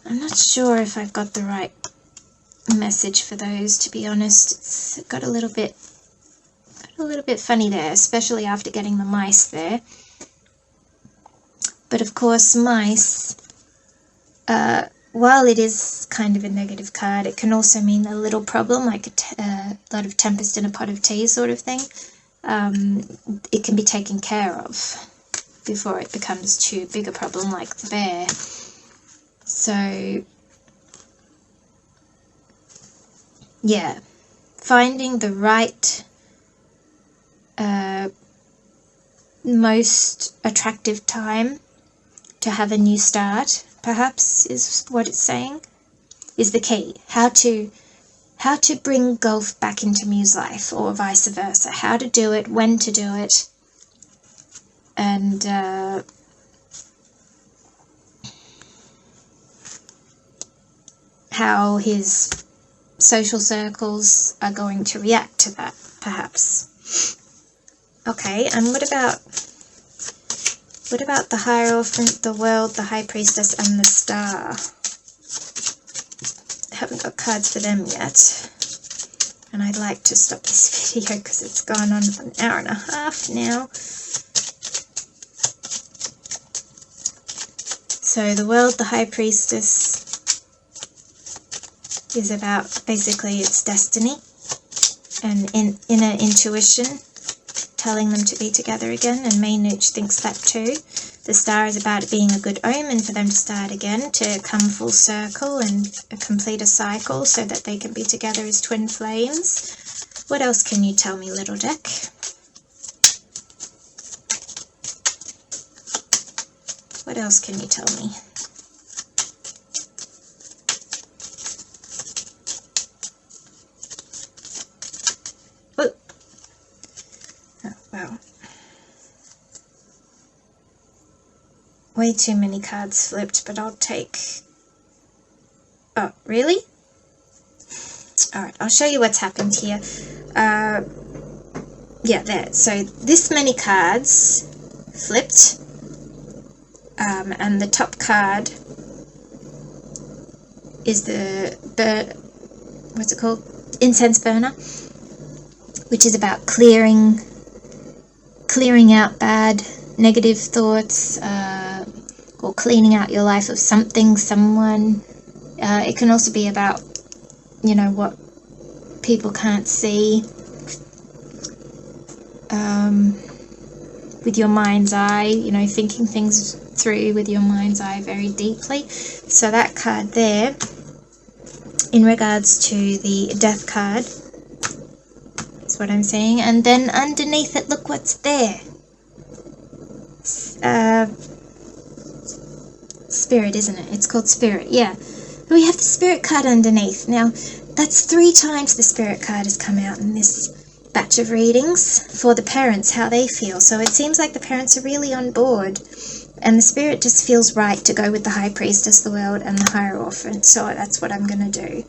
I'm not sure if I've got the right message for those, to be honest. It's got a little bit funny there, especially after getting the mice there. But of course, mice, while it is kind of a negative card, it can also mean a little problem, like a lot of tempest in a pot of tea sort of thing. It can be taken care of before it becomes too big a problem, like the bear. So yeah, finding the right most attractive time to have a new start, perhaps, is what it's saying, is the key. How to bring golf back into Mew's life, or vice versa. How to do it, when to do it, and how his social circles are going to react to that, perhaps. Okay, and what about the Hierophant, the World, the High Priestess, and the Star? I haven't got cards for them yet. And I'd like to stop this video because it's gone on for an hour and a half now. So the World, the High Priestess, is about, basically, it's destiny and inner intuition. telling them to be together again, and Nuche thinks that too. The star is about it being a good omen for them to start again, to come full circle and complete a cycle so that they can be together as twin flames. What else can you tell me, little deck? What else can you tell me? Oh, wow. Way too many cards flipped, but I'll take... Oh, really? Alright, I'll show you what's happened here. Yeah, there. So this many cards flipped. And the top card is the what's it called? Incense burner, which is about clearing out bad, negative thoughts, or cleaning out your life of something, someone. It can also be about, you know, what people can't see. With your mind's eye, you know, thinking things through with your mind's eye very deeply. So that card there, in regards to the death card, that's what I'm saying. And then underneath it, look what's there. Spirit, isn't it? It's called Spirit, yeah. We have the Spirit card underneath. Now, that's 3 times the Spirit card has come out in this batch of readings for the parents, how they feel. So it seems like the parents are really on board, and the Spirit just feels right to go with the High Priestess, the World, and the Hierophant. So that's what I'm going to do.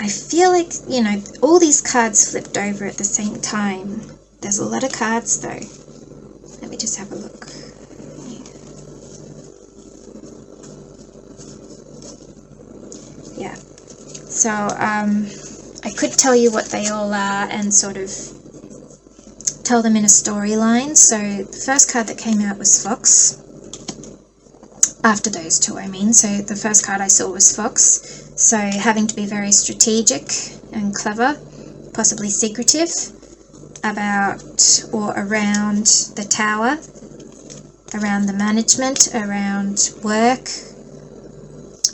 I feel like, you know, all these cards flipped over at the same time. There's a lot of cards though. Let me just have a look. Yeah, so I could tell you what they all are and sort of tell them in a storyline. So the first card that came out was Fox. After those two, I mean. So the first card I saw was Fox. So having to be very strategic and clever, possibly secretive, about or around the tower, around the management, around work,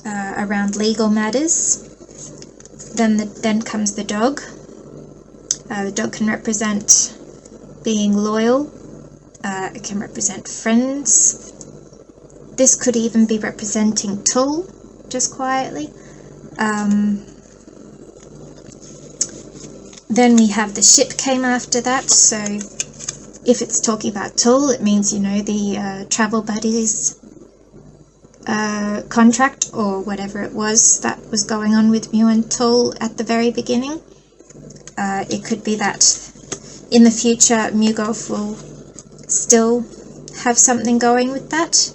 around legal matters. Then comes the dog. The dog can represent being loyal. It can represent friends. This could even be representing Tull, just quietly. Then we have the ship came after that. So if it's talking about Tull, it means, you know, the travel buddies contract or whatever it was that was going on with Mew and Tull at the very beginning. It could be that in the future MewGulf will still have something going with that.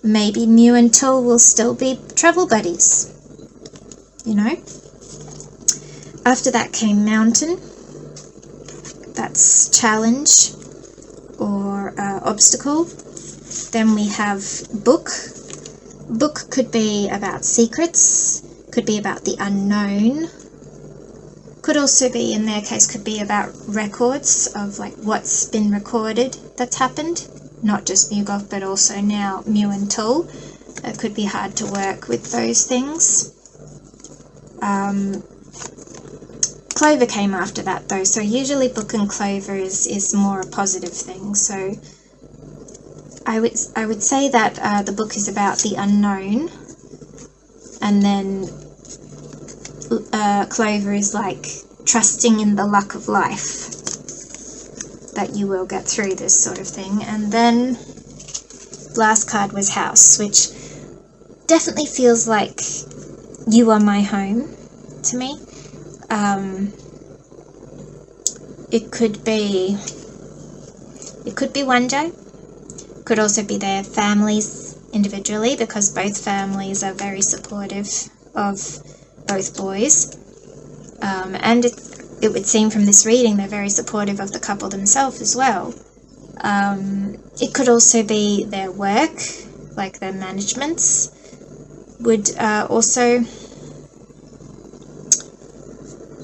Maybe Mew and Tull will still be travel buddies, you know. After that came Mountain. That's challenge or obstacle. Then we have Book. Book could be about secrets, could be about the unknown, could also be, in their case, could be about records of like what's been recorded that's happened, not just MewGulf but also now Mew and Tull. It could be hard to work with those things. Clover came after that though, so usually Book and Clover is more a positive thing. So I would say that the book is about the unknown, and then Clover is like trusting in the luck of life that you will get through this sort of thing. And then last card was House, which definitely feels like you are my home to me. It could be Waanjai. Could also be their families individually, because both families are very supportive of both boys. And it would seem from this reading they're very supportive of the couple themselves as well. It could also be their work, like their managements would also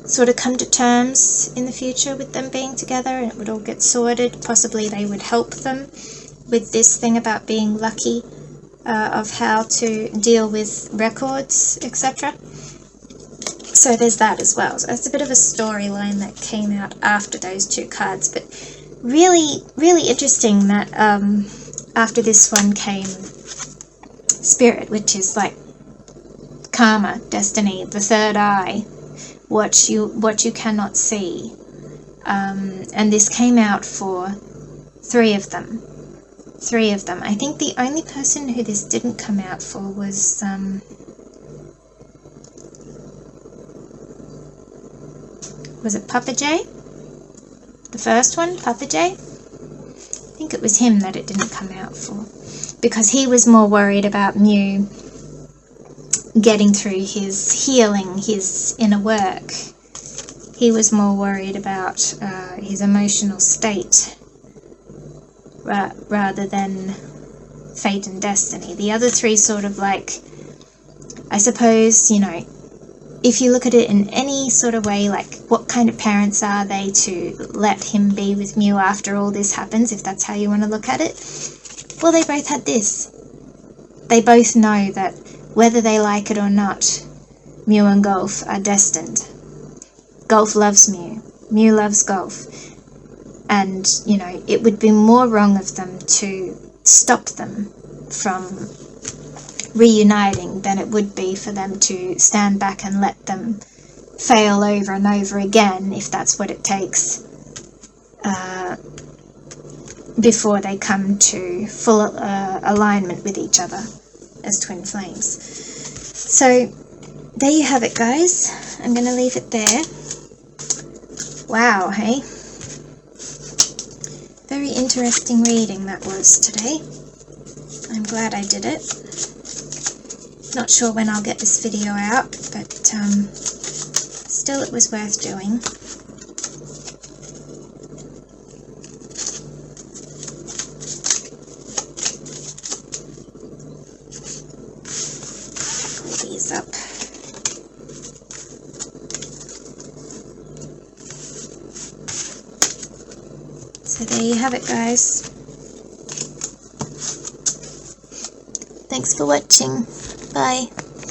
sort of come to terms in the future with them being together, and it would all get sorted. Possibly they would help them with this thing about being lucky, of how to deal with records, etc. So there's that as well. So it's a bit of a storyline that came out after those two cards, but really, really interesting that after this one came Spirit, which is like karma, destiny, the third eye, what you cannot see, and this came out for three of them. I think the only person who this didn't come out for was it Papa J? The first one, Papa J? I think it was him that it didn't come out for, because he was more worried about Mew getting through his healing, his inner work. He was more worried about his emotional state rather than fate and destiny. The other three sort of like, I suppose, you know, if you look at it in any sort of way, like what kind of parents are they to let him be with Mew after all this happens, if that's how you want to look at it? Well, they both had this. They both know that whether they like it or not, Mew and Gulf are destined. Gulf loves Mew. Mew loves Gulf. And, you know, it would be more wrong of them to stop them from reuniting than it would be for them to stand back and let them fail over and over again, if that's what it takes, before they come to full alignment with each other as twin flames. So there you have it, guys. I'm going to leave it there. Wow, hey? Very interesting reading that was today. I'm glad I did it. Not sure when I'll get this video out, but still it was worth doing. Pull these up. So there you have it, guys. Thanks for watching. Bye.